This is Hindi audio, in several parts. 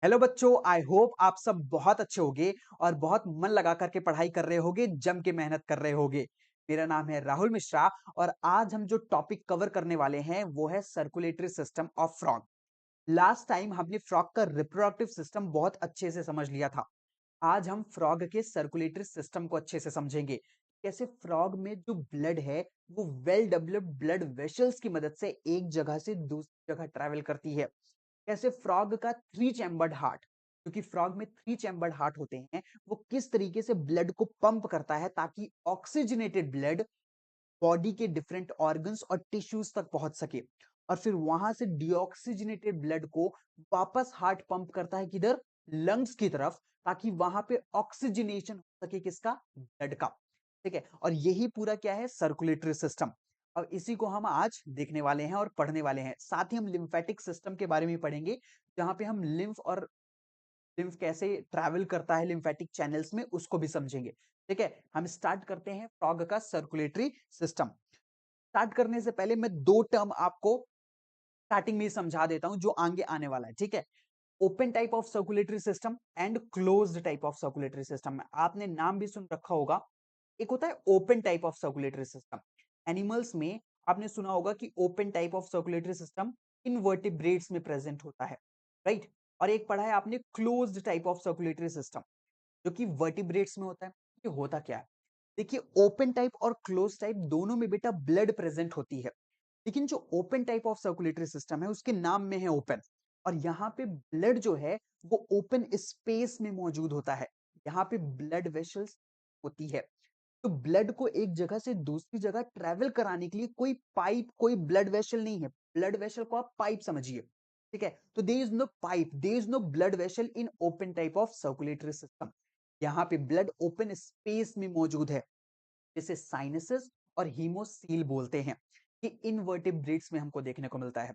हेलो बच्चों, आई होप आप सब बहुत अच्छे होंगे और बहुत मन लगा करके पढ़ाई कर रहे होगे, जम के मेहनत कर रहे होगे। मेरा नाम है राहुल मिश्रा और आज हम जो टॉपिक कवर करने वाले हैं वो है circulatory system of frog. Last time हमने फ्रॉग का रिप्रोडक्टिव सिस्टम बहुत अच्छे से समझ लिया था। आज हम फ्रॉग के सर्कुलेटरी सिस्टम को अच्छे से समझेंगे। कैसे फ्रॉग में जो ब्लड है वो वेल डेवलप्ड ब्लड वेसल्स की मदद से एक जगह से दूसरी जगह ट्रैवल करती है। कैसे फ्रॉग का थ्री चैम्बर्ड हार्ट, क्योंकि फ्रॉग में थ्री चैम्बर्ड हार्ट होते हैं, वो किस तरीके से ब्लड को पंप करता है ताकि ऑक्सीजनेटेड ब्लड बॉडी के डिफरेंट ऑर्गन्स और टिश्यूज तक पहुंच सके, और फिर वहां से डीऑक्सीजनेटेड ब्लड को वापस हार्ट पंप करता है किधर, लंग्स की तरफ, ताकि वहां पे ऑक्सीजनेशन हो सके किसका, ब्लड का। ठीक है, और यही पूरा क्या है, सर्कुलेटरी सिस्टम। और इसी को हम आज देखने वाले हैं और पढ़ने वाले हैं। साथ ही हम लिम्फेटिक सिस्टम के बारे में पढ़ेंगे, जहां पे हम लिम्फ और लिम्फ कैसे ट्रैवल करता है लिम्फेटिक चैनल्स में, उसको भी समझेंगे। ठीक है, हम स्टार्ट करते हैं फ्रॉग का सर्कुलेटरी सिस्टम। स्टार्ट करने से पहले मैं दो टर्म आपको स्टार्टिंग में ही समझा देता हूं जो आगे आने वाला है। ठीक है, open type of circulatory system and closed type of circulatory system. आपने नाम भी सुन रखा होगा। एक होता है open type of circulatory system. Animals में आपने सुना होगा कि open type of circulatory system invertebrates में प्रेजेंट होता है, राइट। और एक पढ़ा है आपने closed type of circulatory system, जो कि वर्टिब्रेट्स में होता है। ये होता क्या है, देखिए, ओपन टाइप और क्लोज टाइप दोनों में बेटा ब्लड प्रेजेंट होती है, लेकिन जो open type of circulatory system है उसके नाम में है ओपन। और यहाँ पे ब्लड जो है वो ओपन स्पेस में मौजूद होता है। यहाँ पे ब्लड वेसल्स होती है। तो ब्लड को एक जगह से दूसरी जगह ट्रेवल कराने के लिए कोई पाइप, कोई ब्लड वेसल नहीं है। ब्लड वेसल को आप पाइप समझिए। ठीक है, तो there is no pipe, there is no blood vessel in open type of circulatory system. यहाँ पे ब्लड ओपन स्पेस में मौजूद है, जिसे साइनसेस और हीमोसील बोलते हैं। ये इनवर्टिब्रेट्स में हमको देखने को मिलता है।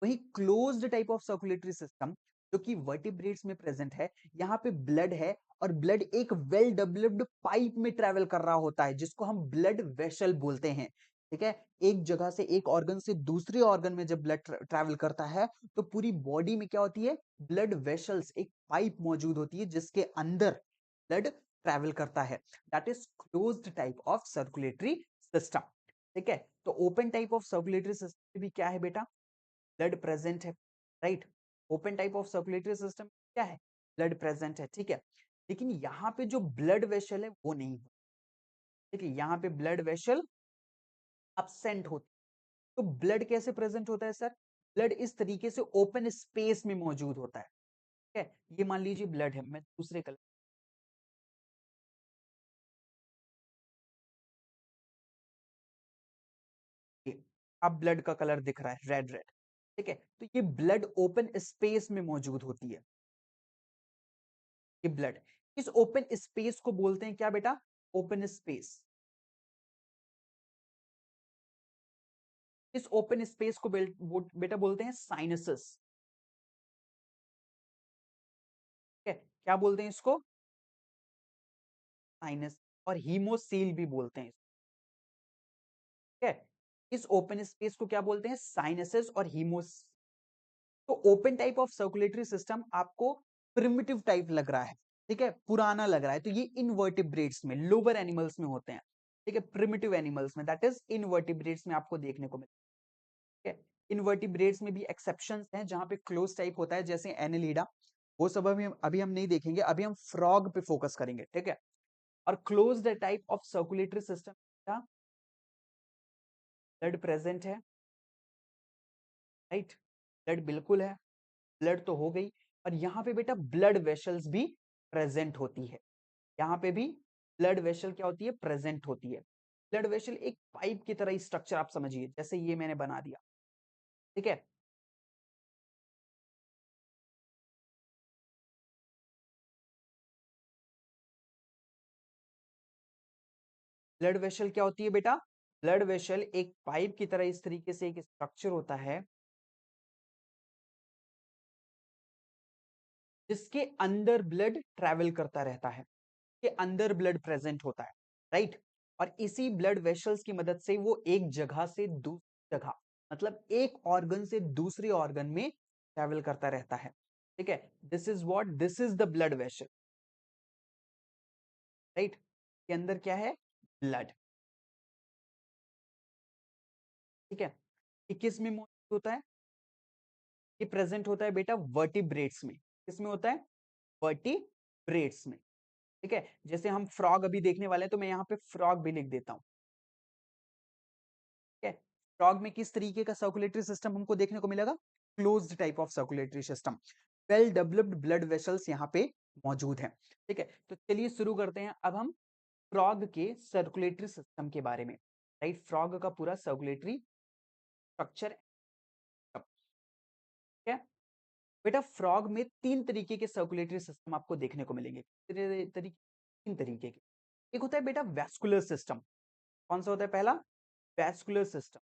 वही closed type of circulatory system, जो कि वर्टिब्रेट्स में प्रेजेंट है, यहाँ पे ब्लड है और ब्लड एक वेल डेवलप्ड पाइप में ट्रेवल कर रहा होता है, जिसको हम ब्लड वेसल बोलते हैं। ठीक है, एक जगह से एक ऑर्गन से दूसरे ऑर्गन में जब ब्लड ट्रैवल करता है तो पूरी बॉडी में क्या होती है, ब्लड वेसल्स, एक पाइप मौजूद होती है जिसके अंदर ब्लड ट्रैवल करता है। That is closed type of circulatory system. ठीक है, तो open type of circulatory system भी क्या है बेटा, ब्लड प्रेजेंट है, right. Open type of circulatory system क्या है, ब्लड प्रेजेंट है। ठीक है, लेकिन यहाँ पे जो ब्लड वेसल है वो नहीं है। ठीक है, यहाँ पे ब्लड वेसल absent होती है। तो ब्लड कैसे प्रेजेंट होता है सर, ब्लड इस तरीके से ओपन स्पेस में मौजूद होता है। ठीक है, ये मान लीजिए ब्लड है, मैं दूसरे कलर, अब ब्लड का कलर दिख रहा है रेड रेड। ठीक है, तो ये ब्लड ओपन स्पेस में मौजूद होती है। ये ब्लड, इस ओपन स्पेस को बोलते हैं क्या बेटा, ओपन स्पेस। इस ओपन स्पेस को बेटा बोलते हैं साइनसेस। ठीक है, क्या बोलते हैं इसको, साइनस। और हीमोसील भी बोलते हैं। ठीक है, इस ओपन स्पेस को क्या बोलते हैं, साइनसेस और हीमोस। तो open type of circulatory system आपको प्रिमिटिव टाइप लग रहा है, ठीक है, पुराना लग रहा है, तो ये इनवर्टिब्रेट्स में, लोअर एनिमल्स में होते हैं। ठीक है, प्रिमिटिव एनिमल्स में, दैट इज इनवर्टिब्रेट्स में आपको देखने को मिलता है। ठीक है, इनवर्टिब्रेट्स में भी एक्सेप्शंस हैं जहां पे क्लोज टाइप होता है, जैसे एनेलिडा। वो सब अभी हम नहीं देखेंगे, अभी हम फ्रॉग पे फोकस करेंगे। ठीक है, और closed type of circulatory system का ब्लड प्रेजेंट है, राइट। ब्लड बिल्कुल है, ब्लड तो हो गई। और यहाँ पे बेटा ब्लड वेसल्स भी प्रेजेंट होती है। यहाँ पे भी ब्लड वेसल क्या होती है, प्रेजेंट होती है। ब्लड वेसल एक पाइप की तरह स्ट्रक्चर आप समझिए, जैसे ये मैंने बना दिया। ठीक है, ब्लड वेसल क्या होती है बेटा, ब्लड वेसल एक पाइप की तरह इस तरीके से एक स्ट्रक्चर होता है, जिसके अंदर ब्लड ट्रैवल करता रहता है, के अंदर ब्लड प्रेजेंट होता है, राइट। और इसी ब्लड वेसल्स की मदद से वो एक जगह से दूसरी जगह, मतलब एक ऑर्गन से दूसरे ऑर्गन में ट्रैवल करता रहता है। ठीक है, this is what, this is the blood vessel, right. के अंदर क्या है, ब्लड, ठीक है। ये किस में मौजूद होता है, ये प्रेजेंट होता है बेटा वर्टिब्रेट्स में। किस में होता है, वर्टिब्रेट्स में, ठीक है। जैसे हम फ्रॉग अभी देखने वाले हैं, तो मैं यहाँ पे फ्रॉग भी लिख देता हूँ, ठीक है। फ्रॉग में किस तरीके का सर्कुलेटरी सिस्टम हमको देखने को मिलेगा, closed type of circulatory system, well developed blood vessels यहाँ पे मौजूद हैं, ठीक है। तो चलिए शुरू करते हैं अब हम फ्रॉग के सर्कुलेटरी सिस्टम के बारे में, राइट। फ्रॉग का पूरा सर्कुलेटरी स्ट्रक्चर, ठीक है बेटा। फ्रॉग में तीन तरीके के सर्कुलेटरी सिस्टम आपको देखने को मिलेंगे, तीन तरीके के। एक होता है बेटा वैस्कुलर सिस्टम, कौन सा होता है पहला, वैस्कुलर सिस्टम।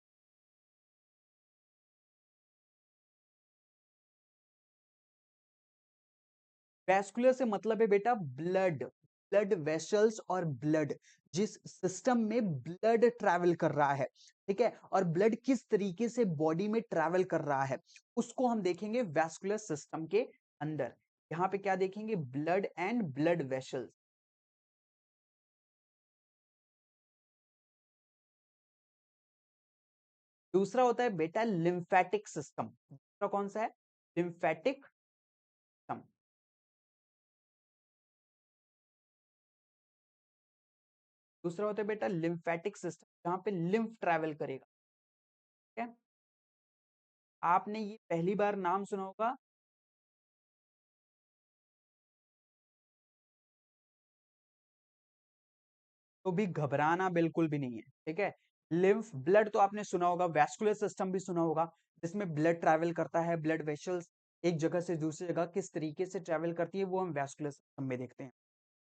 वैस्कुलर से मतलब है बेटा ब्लड, ब्लड वेसल्स और ब्लड, जिस सिस्टम में ब्लड ट्रैवल कर रहा है, ठीक है। और ब्लड किस तरीके से बॉडी में ट्रैवल कर रहा है, उसको हम देखेंगे वैस्कुलर सिस्टम के अंदर। यहाँ पे क्या देखेंगे, ब्लड एंड ब्लड वेसल्स। दूसरा होता है बेटा लिम्फेटिक सिस्टम। दूसरा कौन सा है, लिम्फेटिक सिस्टम। दूसरा होता है बेटा लिम्फेटिक सिस्टम, जहां पे लिम्फ ट्रैवल करेगा, ठीक है। आपने ये पहली बार नाम सुना होगा, तो भी घबराना बिल्कुल भी नहीं है, ठीक है। लिम्फ ब्लड तो आपने सुना होगा, वैस्कुलर सिस्टम भी सुना होगा, जिसमें ब्लड ट्रैवल करता है, ब्लड वेसल्स एक जगह से दूसरी जगह किस तरीके से ट्रैवल करती है, वो हम वैस्कुलर सिस्टम में देखते हैं।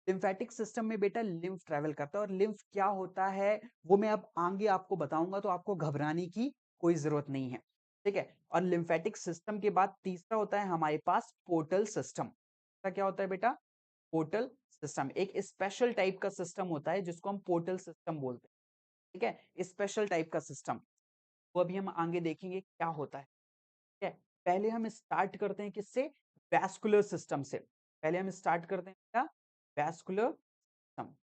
लिम्फेटिक सिस्टम में बेटा लिम्फ ट्रैवल करता है, और लिम्फ क्या होता है वो मैं अब आगे आपको बताऊंगा, तो आपको घबराने की कोई जरूरत नहीं है, ठीक है। और लिम्फेटिक सिस्टम के बाद तीसरा होता है हमारे पास पोर्टल सिस्टम। क्या होता है बेटा, पोर्टल सिस्टम एक स्पेशल टाइप का सिस्टम होता है, जिसको हम पोर्टल सिस्टम बोलते हैं, ठीक है। स्पेशल टाइप का सिस्टम, वो अभी हम आगे देखेंगे क्या होता है, ठीक है। पहले हम स्टार्ट करते हैं किससे, वैस्कुलर सिस्टम से। पहले हम स्टार्ट करते हैं क्या, वैस्कुलर सिस्टम।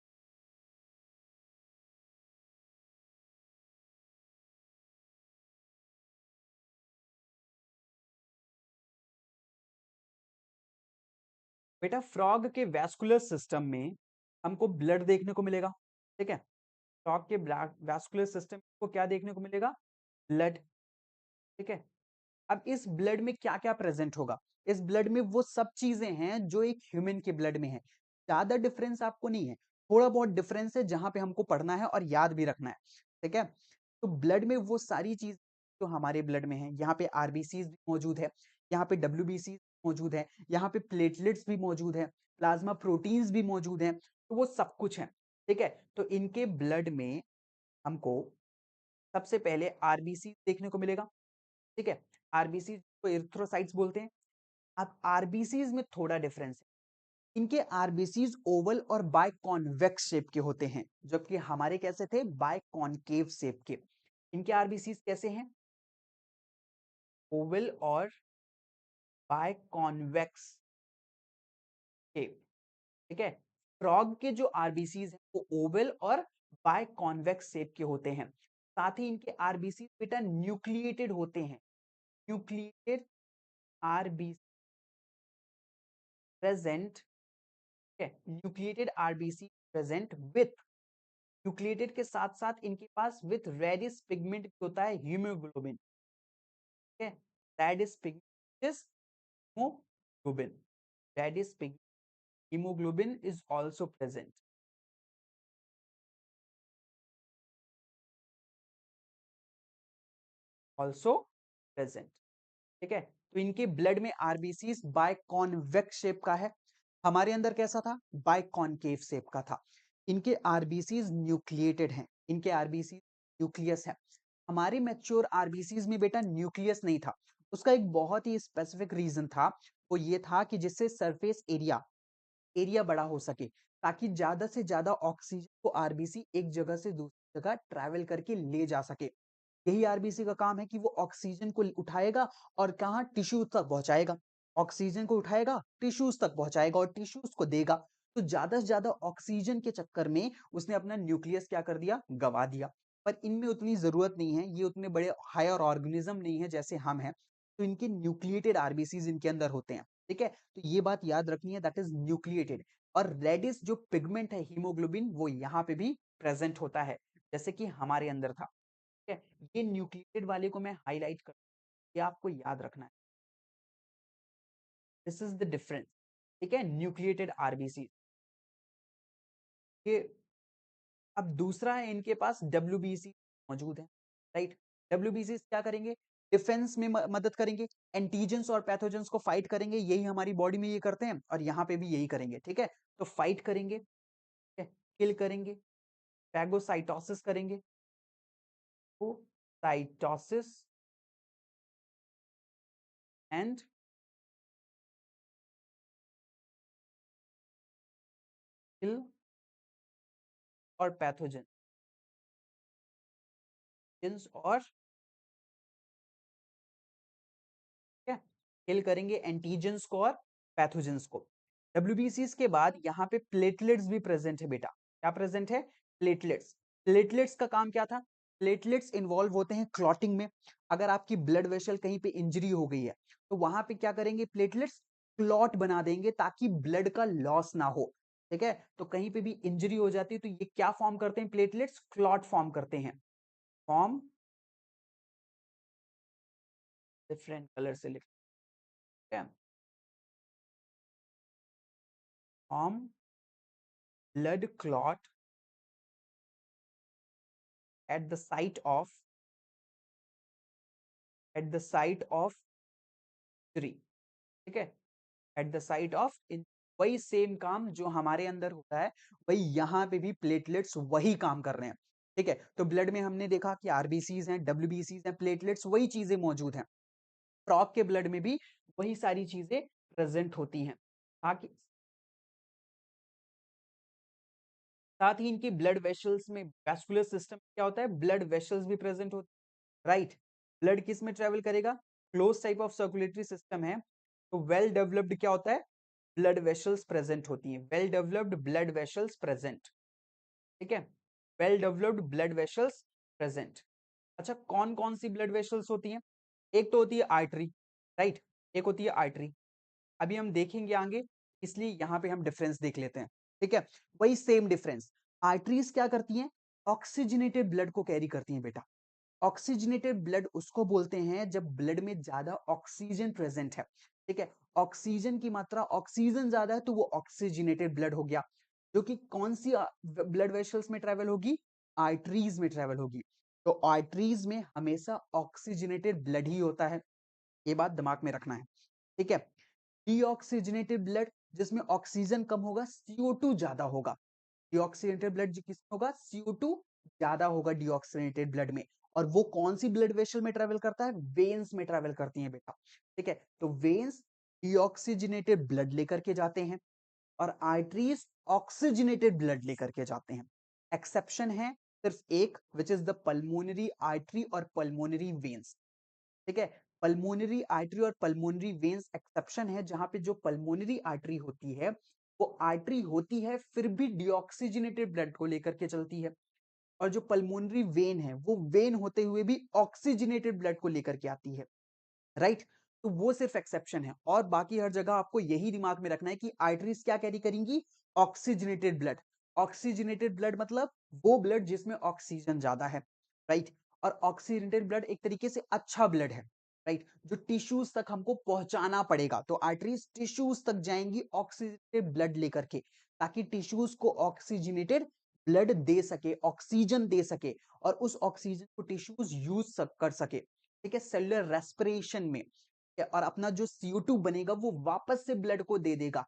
बेटा फ्रॉग के वैस्कुलर सिस्टम में हमको ब्लड देखने को मिलेगा, ठीक है। फ्रॉग के वैस्कुलर सिस्टम को क्या देखने को मिलेगा, ब्लड, ठीक है। अब इस ब्लड में क्या क्या प्रेजेंट होगा, इस ब्लड में वो सब चीजें हैं जो एक ह्यूमन के ब्लड में है। ज्यादा डिफरेंस आपको नहीं है, थोड़ा बहुत डिफरेंस है, जहां पे हमको पढ़ना है और याद भी रखना है, ठीक है। तो ब्लड में वो सारी चीज जो हमारे ब्लड में है, यहाँ पे आरबीसी भी मौजूद है, यहाँ पे डब्ल्यूबीसी मौजूद है, यहाँ पे प्लेटलेट्स भी मौजूद है, प्लाज्मा प्रोटीन्स भी मौजूद हैं, तो वो सब कुछ है, ठीक है। तो इनके ब्लड में हमको सबसे पहले आरबीसी देखने को मिलेगा, ठीक है। आरबीसी को एरिथ्रोसाइट्स बोलते हैं। अब आरबीसीज में थोड़ा डिफरेंस है, इनके आरबीसीज ओवल और बाय कॉन्वेक्स शेप के होते हैं, जबकि हमारे कैसे थे, बाय कॉनकेव शेप के। इनके आरबीसीज कैसे हैं, ओवल और बाय कॉन्वेक्स शेप, ठीक है। फ्रॉग के जो आरबीसीज हैं वो ओवल और बाय कॉन्वेक्स शेप के होते हैं। साथ ही इनके आरबीसी बेटा न्यूक्लिएटेड होते हैं, न्यूक्लिएटेड आरबीसी प्रेजेंट, है nucleated RBC present with, nucleated के साथ साथ इनके पास विथ रेडिश पिगमेंट होता है, हीमोग्लोबिन, ठीक है। Reddish pigment is haemoglobin, reddish pigment, haemoglobin is also present, also present, ठीक है। तो इनके ब्लड में आरबीसी बाय कॉन्वेक्स शेप का है, हमारे अंदर कैसा था, बाय कॉनकेव शेप का था। इनके आरबीसीज न्यूक्लिएटेड हैं, इनके आरबीसी न्यूक्लियस है। हमारे मैच्योर आरबीसीज में बेटा न्यूक्लियस नहीं था, उसका एक बहुत ही स्पेसिफिक रीजन था, वो ये था कि जिससे सरफेस एरिया एरिया बड़ा हो सके, ताकि ज्यादा से ज्यादा ऑक्सीजन को आरबीसी एक जगह से दूसरी जगह ट्रैवल करके ले जा सके। यही आरबीसी का काम है कि वो ऑक्सीजन को उठाएगा और कहाँ, टिश्यू तक पहुंचाएगा। ऑक्सीजन को उठाएगा, टिश्यूज तक पहुंचाएगा और टिश्यूज को देगा। तो ज्यादा से ज्यादा ऑक्सीजन के चक्कर में उसने अपना न्यूक्लियस क्या कर दिया, गवा दिया। पर इनमें उतनी जरूरत नहीं है, ये उतने बड़े हायर ऑर्गेनिज्म नहीं है जैसे हम हैं, तो इनके न्यूक्लिएटेड आरबीसीज इनके अंदर होते हैं। ठीक है, तो ये बात याद रखनी है, दैट इज न्यूक्लिएटेड। और रेडिस जो पिगमेंट है हीमोग्लोबिन, वो यहाँ पे भी प्रेजेंट होता है, जैसे कि हमारे अंदर था। ठीक है, ये न्यूक्लिएटेड वाले को मैं हाईलाइट कर, ये आपको याद रखना है। This is the difference. ठीक है, न्यूक्लिएटेड आरबीसी। ये अब दूसरा है, इनके पास डब्ल्यूबीसी मौजूद है, राइट। डब्ल्यूबीसी क्या करेंगे, डिफेंस में मदद करेंगे, एंटीजेंस और पैथोजेंस को फाइट करेंगे, यही हमारी बॉडी में ये करते हैं और यहाँ पे भी यही करेंगे। ठीक है, तो फाइट करेंगे, किल करेंगे, फैगोसाइटोसिस करेंगे, तो साइटोसिस एंड किल और पैथोजन और क्या, किल करेंगे एंटीजेंस को और पैथोजेंस को। डब्ल्यूबीसीज के बाद यहाँ पे प्लेटलेट्स भी प्रेजेंट है बेटा। क्या प्रेजेंट है, प्लेटलेट्स। प्लेटलेट्स का काम क्या था, प्लेटलेट्स इन्वॉल्व होते हैं क्लॉटिंग में। अगर आपकी ब्लड वेसल कहीं पे इंजरी हो गई है, तो वहां पे क्या करेंगे, प्लेटलेट्स क्लॉट बना देंगे ताकि ब्लड का लॉस ना हो। ठीक है, तो कहीं पे भी इंजरी हो जाती है तो ये क्या फॉर्म करते हैं, प्लेटलेट्स क्लॉट फॉर्म करते हैं। फॉर्म, डिफरेंट कलर से लिखते हैं, form blood clot at the site of injury। ठीक है, एट द साइट ऑफ, वही सेम काम जो हमारे अंदर होता है, वही यहाँ पे भी प्लेटलेट्स वही काम कर रहे हैं। ठीक है, तो ब्लड में हमने देखा कि आरबीसीज हैं, डब्ल्यूबीसीज हैं, प्लेटलेट्स वही चीजें मौजूद हैं। फ्रॉग के ब्लड में भी वही सारी चीजें प्रेजेंट होती हैं। बाकी साथ ही इनकी ब्लड वेसल्स में, वैस्कुलर सिस्टम क्या होता है, ब्लड वेसल्स भी प्रेजेंट होते हैं, राइट। ब्लड किस में ट्रेवल करेगा, close type of circulatory system है, तो वेल डेवलप्ड क्या होता है, ब्लड वेसल्स प्रेजेंट होती हैं, well developed blood vessels present. ठीक है, well developed blood vessels present. अच्छा, कौन कौन सी ब्लड वेसल्स होती हैं, एक तो होती है आर्टरी, राइट, एक होती है आर्टरी। अभी हम देखेंगे आगे, इसलिए यहां पे हम डिफरेंस देख लेते हैं। ठीक है, वही सेम डिफरेंस। आर्टरीज क्या करती हैं, ऑक्सीजनेटेड ब्लड को कैरी करती हैं बेटा। ऑक्सीजनेटेड ब्लड उसको बोलते हैं जब ब्लड में ज्यादा ऑक्सीजन प्रेजेंट है। ठीक है, ऑक्सीजन की मात्रा, ऑक्सीजन ज्यादा है तो वो ऑक्सीजनेटेड ब्लड हो गया, जो कि कौन सी ब्लड वेसल्स में ट्रेवल होगी, आर्टरीज में ट्रेवल होगी। तो आर्टरीज में हमेशा ऑक्सीजनेटेड ब्लड ही होता है, ये बात दिमाग में रखना है। ठीक है, डीऑक्सीजनेटेड ब्लड, जिसमें ऑक्सीजन कम होगा, CO2 ज्यादा होगा। डीऑक्सीजनेटेड ब्लड किसमें होगा, CO2 ज्यादा होगा डीऑक्सीजनेटेड ब्लड में। और वो कौन सी ब्लड वेसल में ट्रेवल करता है, वेन्स में ट्रेवल करती है बेटा। ठीक है, तो वेन्स डीऑक्सीजनेटेड ब्लड लेकर के जाते हैं और आर्टरीज ऑक्सीजनेटेड ब्लड लेकर के जाते हैं। एक्सेप्शन है सिर्फ एक, which is the pulmonary artery और पल्मोनरी वेन्स। ठीक है, पल्मोनरी आर्टरी और पल्मोनरी वेन्स एक्सेप्शन है, जहां पे जो पल्मोनरी आर्टरी होती है, वो आर्टरी होती है फिर भी डीऑक्सीजनेटेड ब्लड को लेकर के चलती है। और जो पल्मोनरी वेन है, वो वेन होते हुए भी ऑक्सीजनेटेड ब्लड को लेकर के आती है, राइट। तो वो सिर्फ एक्सेप्शन है, और बाकी हर जगह आपको यही दिमाग में रखना है कि आर्टरीज क्या कैरी करेंगी, ऑक्सीजनेटेड ब्लड। ऑक्सीजनेटेड ब्लड मतलब वो ब्लड जिसमें ऑक्सीजन ज्यादा है, राइट। और ऑक्सीजनेटेड ब्लड एक तरीके से अच्छा ब्लड है, राइट, जो टिश्यूज तक हमको पहुंचाना पड़ेगा, तो आर्टरीज टिश्यूज तक जाएंगी ऑक्सीजनेटेड ब्लड लेकर के, ताकि टिश्यूज को ऑक्सीजनेटेड ब्लड दे सके, ऑक्सीजन दे सके, और उस ऑक्सीजन को टिश्यूज यूज कर सके। ठीक है, सेलुलर रेस्पिरेशन में, और अपना जो CO2 बनेगा वो वापस से ब्लड को दे देगा।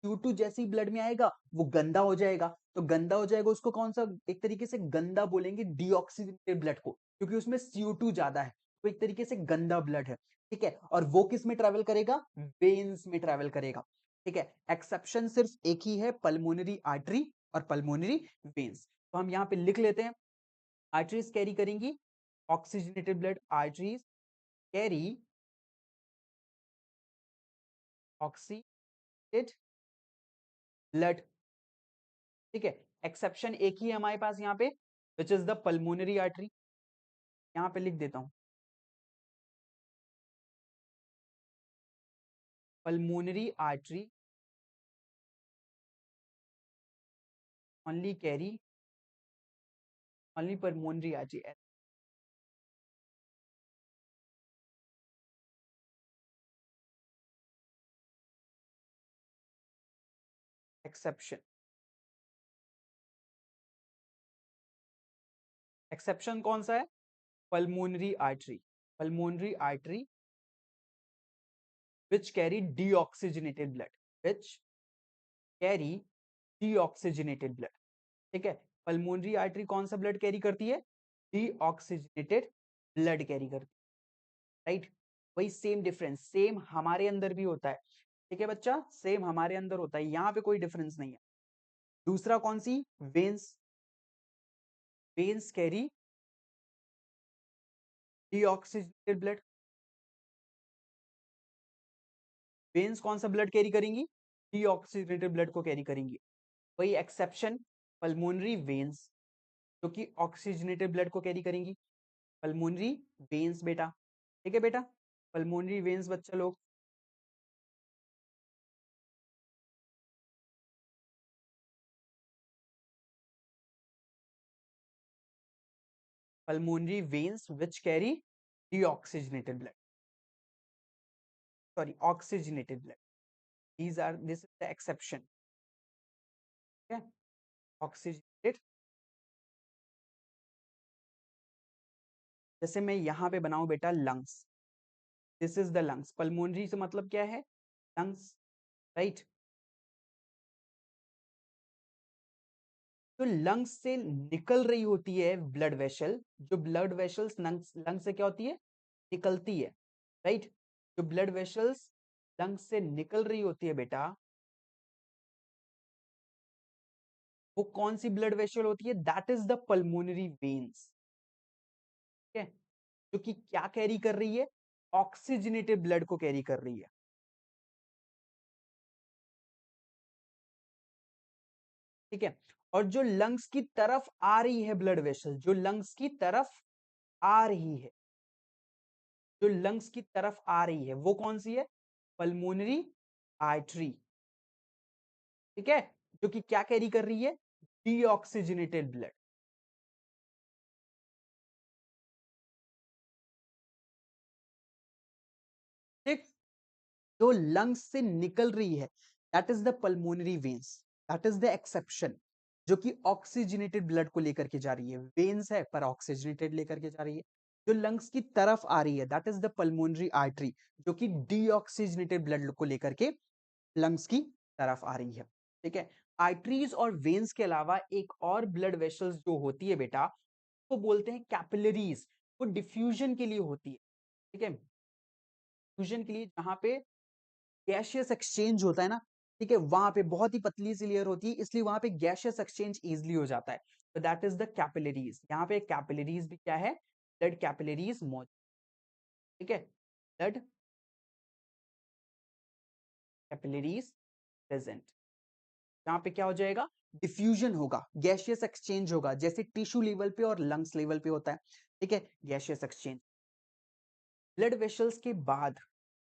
CO2 जैसे ही ब्लड में आएगा वो गंदा हो जाएगा, तो गंदा हो जाएगा उसको कौन सा, एक तरीके से गंदा बोलेंगे डीऑक्सीजनेटेड ब्लड को, क्योंकि उसमें CO2 ज्यादा है, तो एक तरीके से गंदा ब्लड है। ठीक है, और वो किस में ट्रेवल करेगा, वेन्स में ट्रेवल करेगा। ठीक है, एक्सेप्शन सिर्फ एक ही है, पल्मोनरी आर्टरी और पल्मोनरी वेन्स। तो हम यहाँ पे लिख लेते हैं, आर्टरीज कैरी करेंगी oxygenated blood, arteries carry oxidated blood, ठीक है। एक्सेप्शन एक ही है हमारे पास यहाँ पे, which is the pulmonary artery. यहाँ पे लिख देता हूं, pulmonary artery only carry only pulmonary artery exception। Exception कौन सा है? Pulmonary artery, pulmonary artery which carry deoxygenated blood, which carry deoxygenated blood, ठीक है। पल्मोनरी आर्टरी कौन सा ब्लड कैरी करती है? डीऑक्सीजनेटेड ब्लड कैरी करती है, राइट। वही सेम डिफरेंस सेम हमारे अंदर भी होता है, ठीक है बच्चा, सेम हमारे अंदर होता है, यहाँ पे कोई डिफरेंस नहीं है। दूसरा कौन सी? Veins, veins carry deoxygenated blood. Veins कौन सा ब्लड कैरी करेंगी? डीऑक्सीजनेटेड ब्लड को कैरी करेंगी। वही एक्सेप्शन पल्मोनरी वेन्स जो कि ऑक्सीजनेटेड ब्लड को कैरी करेंगी, पल्मोनरी वेन्स बेटा, ठीक है बेटा, पल्मोनरी वेन्स बच्चा लोग। pulmonary veins which carry deoxygenated blood, sorry, oxygenated blood, these are, this is the exception, okay, oxygenated। जैसे मैं यहाँ पे बनाऊं बेटा lungs, this is the lungs, pulmonary से मतलब क्या है? Lungs, right. तो लंग्स से निकल रही होती है ब्लड वेसल, जो ब्लड वेसल्स लंग्स से क्या होती है? निकलती है, राइट। जो ब्लड वेसल्स लंग्स से निकल रही होती है बेटा, वो कौन सी ब्लड वेसल होती है? That is the pulmonary veins, ठीक है, जो कि क्या कैरी कर रही है? ऑक्सीजनेटेड ब्लड को कैरी कर रही है, ठीक है। और जो लंग्स की तरफ आ रही है ब्लड वेसल, जो लंग्स की तरफ आ रही है, जो लंग्स की तरफ आ रही है वो कौन सी है? पल्मोनरी आर्टरी, ठीक है, जो कि क्या कैरी कर रही है? डीऑक्सीजनेटेड ब्लड, ठीक। जो लंग्स से निकल रही है that is the pulmonary veins, that is the exception, जो कि ऑक्सीजनेटेड ब्लड को लेकर के जा रही है, वेन्स है पर ऑक्सीजनेटेड लेकर के जा रही है। जो लंग्स की तरफ आ रही है that is the pulmonary artery, जो कि डीऑक्सीजनेटेड ब्लड को लेकर के लंग्स की तरफ आ रही है, ठीक है। आर्टरीज और वेन्स के अलावा एक और ब्लड वेसल्स जो होती है बेटा, वो बोलते हैं कैपिलरीज, वो डिफ्यूजन के लिए होती है, ठीक है, डिफ्यूजन के लिए, जहां पे गैशियस एक्सचेंज होता है ना, ठीक है, वहां पे बहुत ही पतली सी लेयर होती है, इसलिए वहां पे गैशियस एक्सचेंज इजिली हो जाता है, तो दैट इज द कैपिलरीज। यहाँ पे कैपिलरीज भी क्या है? ब्लड कैपिलरीज मौजूद, ठीक है, ब्लड कैपिलरीज प्रेजेंट। यहाँ पे क्या हो जाएगा? डिफ्यूजन होगा, गैशियस एक्सचेंज होगा, जैसे टिश्यू लेवल पे और लंग्स लेवल पे होता है, ठीक है, गैशियस एक्सचेंज। ब्लड वेसल्स के बाद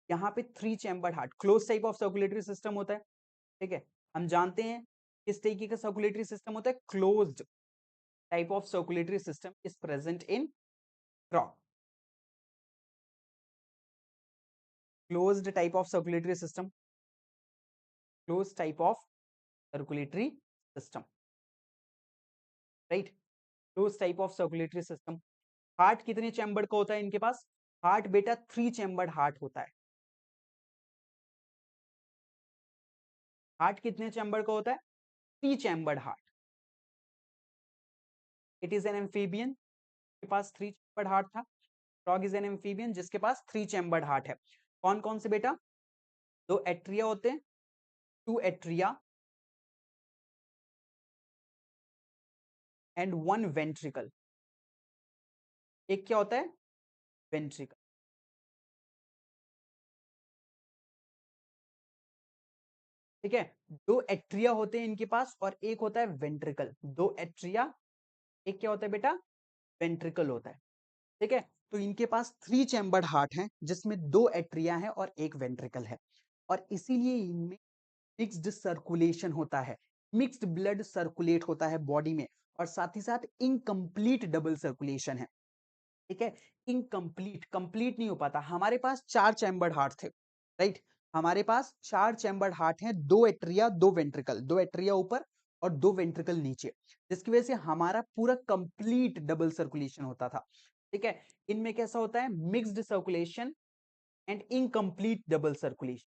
यहाँ पे three chambered heart, close type of circulatory system होता है, ठीक है। हम जानते हैं किस तरीके का सर्कुलेटरी सिस्टम होता है? Closed type of circulatory system is present in frog, closed type of circulatory system, close type of circulatory system, right, close type of circulatory system. Heart कितने चैम्बर्ड का होता है इनके पास? हार्ट बेटा थ्री चैम्बर्ड हार्ट होता है। हार्ट कितने चैम्बर का होता है? Three chambered heart. It is an amphibian, के पास थ्री चैम्बर्ड हार्ट था। फ्रॉग इज एन एम्फीबियन जिसके पास थ्री चैम्बर्ड हार्ट है। कौन कौन से बेटा? दो एट्रिया होते हैं, two atria and one ventricle. एक क्या होता है? वेंट्रिकल, ठीक है। दो एट्रिया होते हैं इनके पास और एक होता है वेंट्रिकल। दो एट्रिया, एक क्या होता है बेटा, वेंट्रिकल होता है। ठीक है। तो इनके पास 3 चैम्बर्ड हार्ट है जिसमें 2 एट्रिया है और एक वेंट्रिकल है, और इसीलिए इनमें मिक्स्ड सर्कुलेशन होता है, मिक्स्ड ब्लड सर्कुलेट होता है बॉडी में, और साथ ही साथ इनकम्प्लीट डबल सर्कुलेशन है। ठीक है। इनकम्प्लीट, कंप्लीट नहीं हो पाता। हमारे पास 4 चैम्बर्ड हार्ट थे, राइट। हमारे पास 4 चैम्बर्ड हार्ट हैं, 2 एट्रिया 2 वेंट्रिकल, 2 एट्रिया ऊपर और 2 वेंट्रिकल नीचे, जिसकी वजह से हमारा पूरा कंप्लीट डबल सर्कुलेशन होता था। ठीक है। इनमें कैसा होता है, mixed circulation and incomplete double circulation.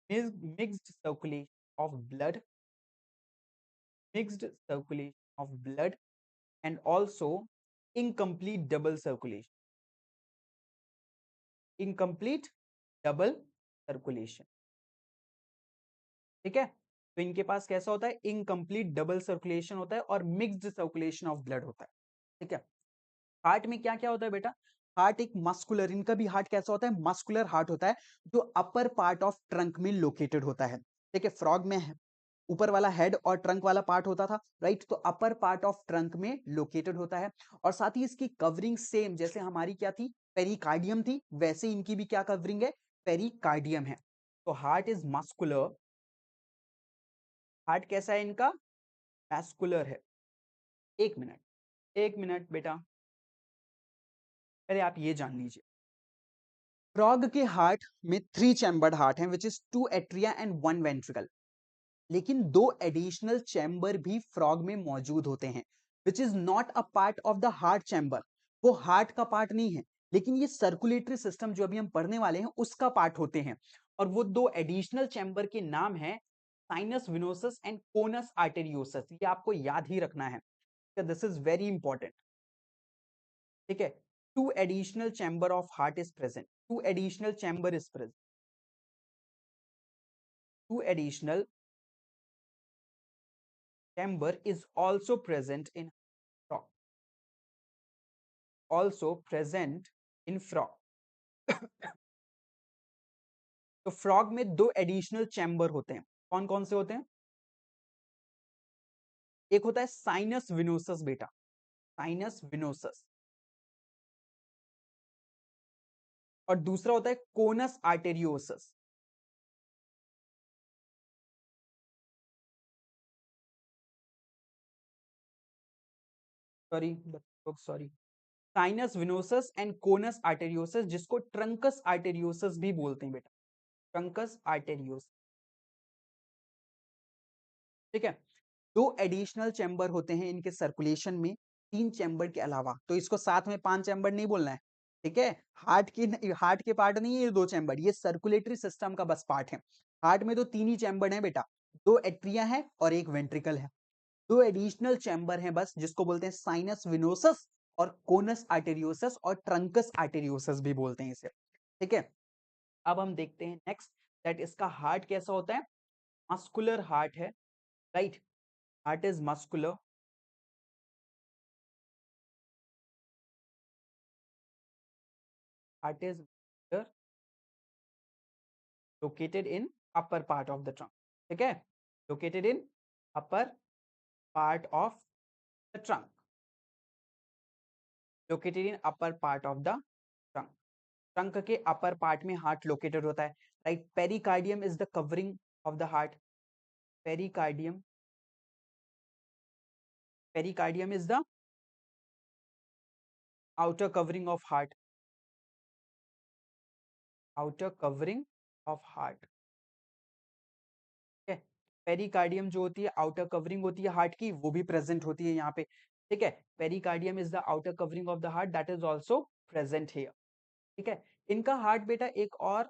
Mixed circulation of blood, mixed circulation of blood, and also incomplete double circulation, incomplete double circulation। ठीक है। तो इनके पास कैसा होता है, इनकम्प्लीट डबल सर्कुलेशन होता है और मिक्स्ड सर्कुलेशन ऑफ ब्लड होता है। ठीक है। हार्ट में क्या क्या होता है बेटा, हार्ट एक मस्कुलर, इनका भी हार्ट कैसा होता है, मस्कुलर हार्ट होता है, जो अपर पार्ट ऑफ ट्रंक में लोकेटेड होता है। ठीक है। फ्रॉग में ऊपर वाला हेड और ट्रंक वाला पार्ट होता था, राइट। तो अपर पार्ट ऑफ ट्रंक में लोकेटेड होता है, और साथ ही इसकी कवरिंग सेम जैसे हमारी क्या थी, पेरिकार्डियम थी, वैसे इनकी भी क्या कवरिंग है, पेरिकार्डियम है। तो हार्ट इज मस्कुलर, हार्ट कैसा है इनका, मैस्कुलर है। एक मिनट, एक मिनट बेटा, पहले आप ये जान लीजिए। फ्रॉग के हार्ट में 3 चैम्बर्ड हार्ट हैं, which is 2 atria and 1 ventricle. लेकिन 2 एडिशनल चैम्बर भी फ्रॉग में मौजूद होते हैं, विच is not a part of the heart chamber. वो हार्ट का पार्ट नहीं है, लेकिन ये सर्कुलेटरी सिस्टम जो अभी हम पढ़ने वाले हैं उसका पार्ट होते हैं। और वो 2 एडिशनल चैम्बर के नाम है sinus venosus and conus arteriosus. ये आपको याद ही रखना है, दिस इज वेरी इंपॉर्टेंट। ठीक है। 2 additional chamber of heart is present, 2 additional chamber is present, 2 additional chamber is also present in frog, also present in frog। तो फ्रॉग में 2 एडिशनल चैम्बर होते हैं, कौन कौन से होते हैं, एक होता है साइनस विनोसस बेटा, साइनस विनोसस, और दूसरा होता है conus arteriosus. Sorry sorry, sinus venosus and conus arteriosus, जिसको ट्रंकस आर्टेरियोसस भी बोलते हैं बेटा, ट्रंकस आर्टेरियोस। ठीक है। 2 एडिशनल चैम्बर होते हैं इनके सर्कुलेशन में, 3 चैम्बर के अलावा। तो इसको साथ में 5 चैम्बर नहीं बोलना है। ठीक है। हार्ट के पार्ट नहीं है ये 2 चैम्बर, ये सर्कुलेटरी सिस्टम का बस पार्ट है। हार्ट में तो 3 ही चैम्बर है बेटा, 2 एट्रिया है और एक वेंट्रिकल है। 2 एडिशनल चैम्बर है बस, जिसको बोलते हैं साइनस विनोसस और कोनस आर्टेरियोसस, और ट्रंकस आर्टेरियोसस भी बोलते हैं इसे। ठीक है। अब हम देखते हैं नेक्स्ट, दैट इसका हार्ट कैसा होता है, मस्कुलर हार्ट है, right. Heart is muscular, heart is located in upper part of the trunk। ठीक है। located in upper part of the trunk, located in upper part of the trunk। Trunk के अपर पार्ट में हार्ट लोकेटेड होता है, right. Pericardium is the covering of the heart, pericardium, pericardium is the outer covering of heart, outer covering of heart. ठीक है। पेरिकार्डियम जो होती है आउटर कवरिंग होती है हार्ट की, वो भी प्रेजेंट होती है यहाँ पे। ठीक है। Pericardium is the outer covering of the heart, that is also present here. ठीक है। इनका हार्ट बेटा एक और,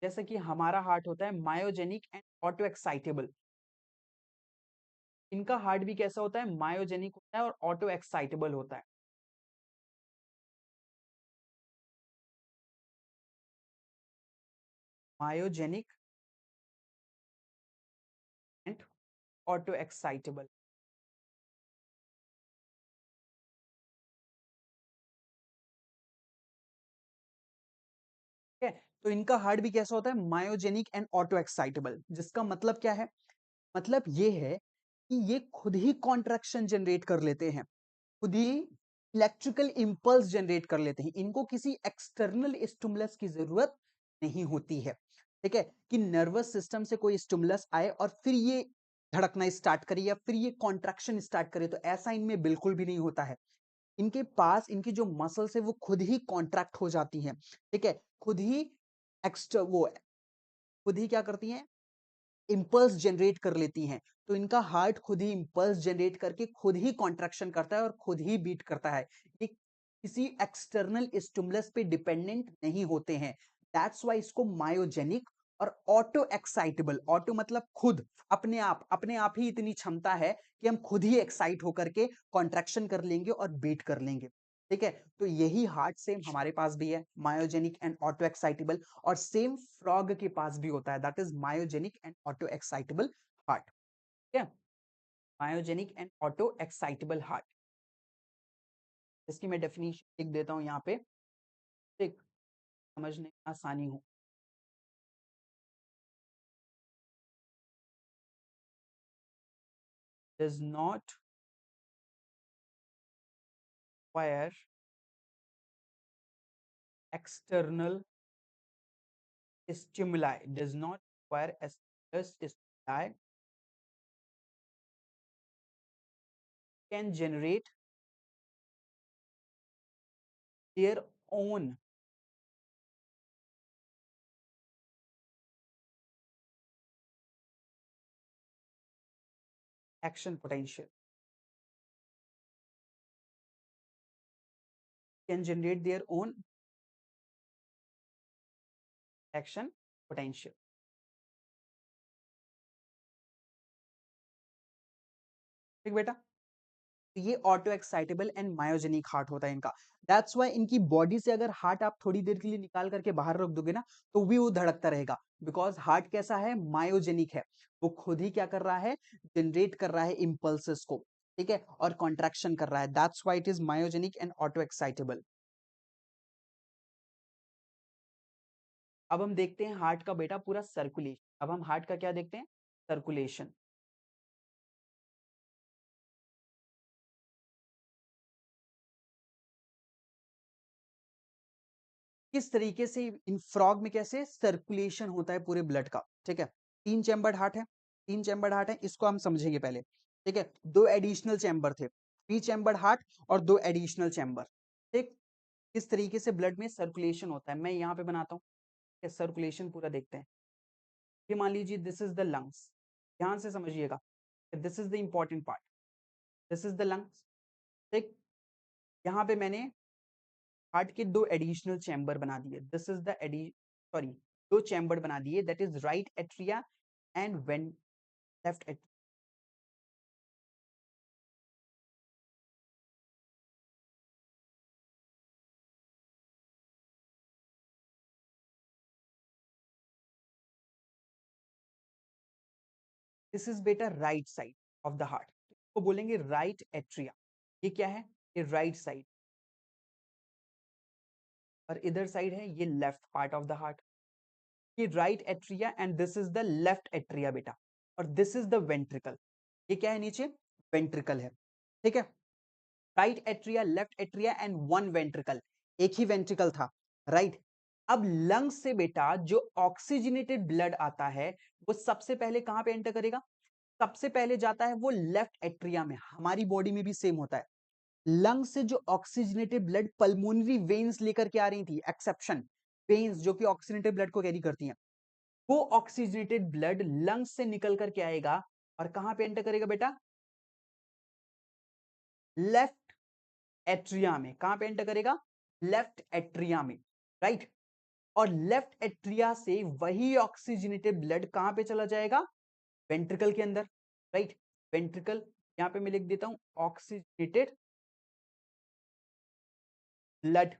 जैसे कि हमारा हार्ट होता है मायोजेनिक एंड ऑटो एक्साइटेबल, इनका हार्ट भी कैसा होता है, मायोजेनिक होता है और ऑटो एक्साइटेबल होता है। Myogenic and auto excitable. है। तो इनका हार्ट भी कैसा होता है, मायोजेनिक एंड ऑटो एक्साइटेबल, जिसका मतलब क्या है, मतलब ये है कि ये खुद ही कॉन्ट्रैक्शन जनरेट कर लेते हैं, खुद ही इलेक्ट्रिकल इंपल्स जनरेट कर लेते हैं, इनको किसी एक्सटर्नल स्टिमुलस की जरूरत नहीं होती है। ठीक है, कि नर्वस सिस्टम से कोई स्टिमुलस आए और फिर ये धड़कना स्टार्ट करे या फिर ये कॉन्ट्रैक्शन स्टार्ट करे, तो ऐसा इनमें बिल्कुल भी नहीं होता है। इनके पास इनकी जो मसल्स है वो खुद ही कॉन्ट्रैक्ट हो जाती हैं। ठीक है, खुद ही एक्स्ट्रा वो खुद ही क्या करती हैं, इंपल्स जनरेट कर लेती हैं। तो इनका हार्ट खुद ही इंपल्स जनरेट करके खुद ही कॉन्ट्रैक्शन करता है और खुद ही बीट करता है। ये किसी एक्सटर्नल स्टिमुलस पे डिपेंडेंट नहीं होते हैं। दैट्स व्हाई इसको मायोजेनिक और ऑटो एक्साइटेबल, ऑटो मतलब खुद, अपने आप ही इतनी क्षमता है कि हम खुद ही एक्साइट होकर के कॉन्ट्रैक्शन कर लेंगे और बीट कर लेंगे। ठीक है, तो यही हार्ट सेम हमारे पास भी है, मायोजेनिक एंड ऑटो एक्साइटेबल, और सेम फ्रॉग के पास भी होता है, that is myogenic and auto excitable heart. ठीक है, myogenic and auto excitable heart, इसकी मैं डेफिनेशन लिख देता हूं यहाँ पे, ठीक, समझने में आसानी हो। Does not require external stimuli, does not require external stimuli, can generate their own action potential, can generate their own action potential। ठीक बेटा, तो ये auto excitable and myogenic heart होता है इनका। दैट्स वाई इनकी बॉडी से अगर हार्ट आप थोड़ी देर के लिए निकाल करके बाहर रख दोगे ना, तो भी वो धड़कता रहेगा, बिकॉज हार्ट कैसा है, मायोजेनिक है। वो खुद ही क्या कर रहा है, जनरेट कर रहा है इंपल्सेस को। ठीक है, और कॉन्ट्रैक्शन कर रहा है, that's why it is myogenic and auto excitable. अब हम देखते हैं हार्ट का बेटा पूरा सर्कुलेशन। अब हम हार्ट का क्या देखते हैं, सर्कुलेशन। किस तरीके से इन फ्रॉग में कैसे सर्कुलेशन होता है पूरे ब्लड का। ठीक है, तीन चैम्बर्ड हार्ट है, तीन चैम्बर्ड हार्ट है, इसको हम समझेंगे पहले। ठीक है, दो एडिशनल चैम्बर थे, थ्री चैम्बर्ड हार्ट और दो एडिशनल चैम्बर। ठीक, किस तरीके से ब्लड में सर्कुलेशन होता है मैं यहाँ पे बनाता हूँ, सर्कुलेशन पूरा देखते हैं। ये मान लीजिए दिस इज द लंग्स, ध्यान से समझिएगा, this is the important part, this is the lungs. ठीक, यहाँ पे मैंने हार्ट के दो एडिशनल चैम्बर बना दिए, दिस इज द सॉरी, दो चैम्बर बना दिए, that is right atria and when left atria. This is बेटा right side of the heart, तो बोलेंगे राइट एट्रिया। ये क्या है, ये राइट साइड, और इधर साइड है ये left part of the heart. ये right atria and this is the left atria बेटा, और दिस इज द वेंट्रिकल। ये क्या है नीचे, वेंट्रिकल है। ठीक है, right atria, left atria and one ventricle, एक ही वेंट्रिकल था, राइट। अब लंग्स से बेटा जो ऑक्सीजनेटेड ब्लड आता है वो सबसे पहले कहां पे एंटर करेगा, सबसे पहले जाता है वो लेफ्ट एट्रिया में। हमारी बॉडी में भी सेम होता है, लंग से जो ऑक्सीजनेटेड ब्लड पल्मोनरी वेन्स लेकर के आ रही थी, एक्सेप्शन वेन्स जो कि ऑक्सीजनेटेड ब्लड को कैरी करती हैं, वो ऑक्सीजनेटेड ब्लड लंग्स से निकल करके आएगा और कहां पे एंटर करेगा बेटा, लेफ्ट एट्रिया में। कहां पे एंटर करेगा, लेफ्ट एट्रिया में, राइट। और लेफ्ट एट्रिया से वही ऑक्सीजनेटेड ब्लड कहां पे चला जाएगा, वेंट्रिकल के अंदर, राइट। वेंट्रिकल, यहां पे मैं लिख देता हूं ऑक्सीजनेटेड ब्लड।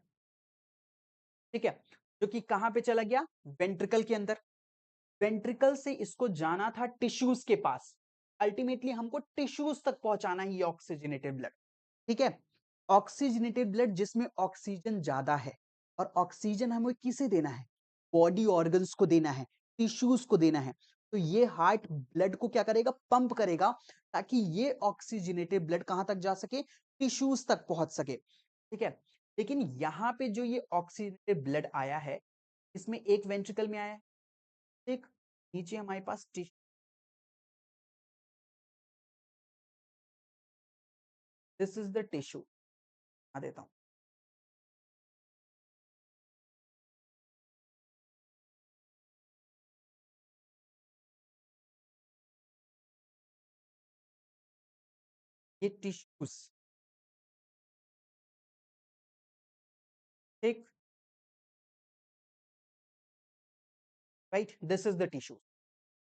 ठीक है, जो कि कहां पे चला गया, वेंट्रिकल के अंदर। वेंट्रिकल से इसको जाना था टिश्यूज के पास, अल्टीमेटली हमको टिश्यूज तक पहुंचाना ही ऑक्सीजनेटेड ब्लड। ठीक है, ऑक्सीजनेटेड ब्लड जिसमें ऑक्सीजन ज्यादा है, और ऑक्सीजन हमें किसे देना है, बॉडी ऑर्गन्स को देना है, टिश्यूज को देना है। तो ये हार्ट ब्लड को क्या करेगा, पंप करेगा, ताकि ये ऑक्सीजनेटेड ब्लड कहां तक जा सके, टिश्यूज तक पहुंच सके। ठीक है, लेकिन यहाँ पे जो ये ऑक्सीजनेटेड ब्लड आया है, इसमें एक वेंट्रिकल में आया है, ठीक, नीचे हमारे पास tissue, this is the tissue, आ देता हूं, ये टिश्यूज, ठीक, right, this is the tissue.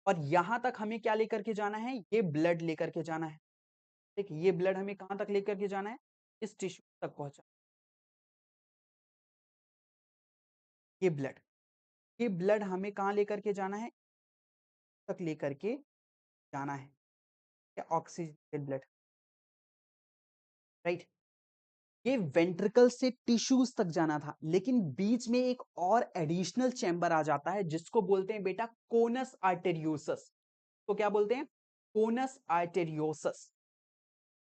और यहां तक हमें क्या लेकर के जाना है, ये ब्लड लेकर के जाना है। ठीक, ये ब्लड हमें कहां तक लेकर के जाना है, इस टिश्यू तक पहुंचा, ये ब्लड हमें कहां लेकर के जाना है, तक लेकर के जाना है, क्या ऑक्सीजन ब्लड, राइट। ये वेंट्रिकल से टिश्यूज तक जाना था, लेकिन बीच में एक और एडिशनल चैम्बर आ जाता है, जिसको बोलते हैं बेटा कोनस आर्टेरियोसस। तो क्या बोलते हैं, conus arteriosus,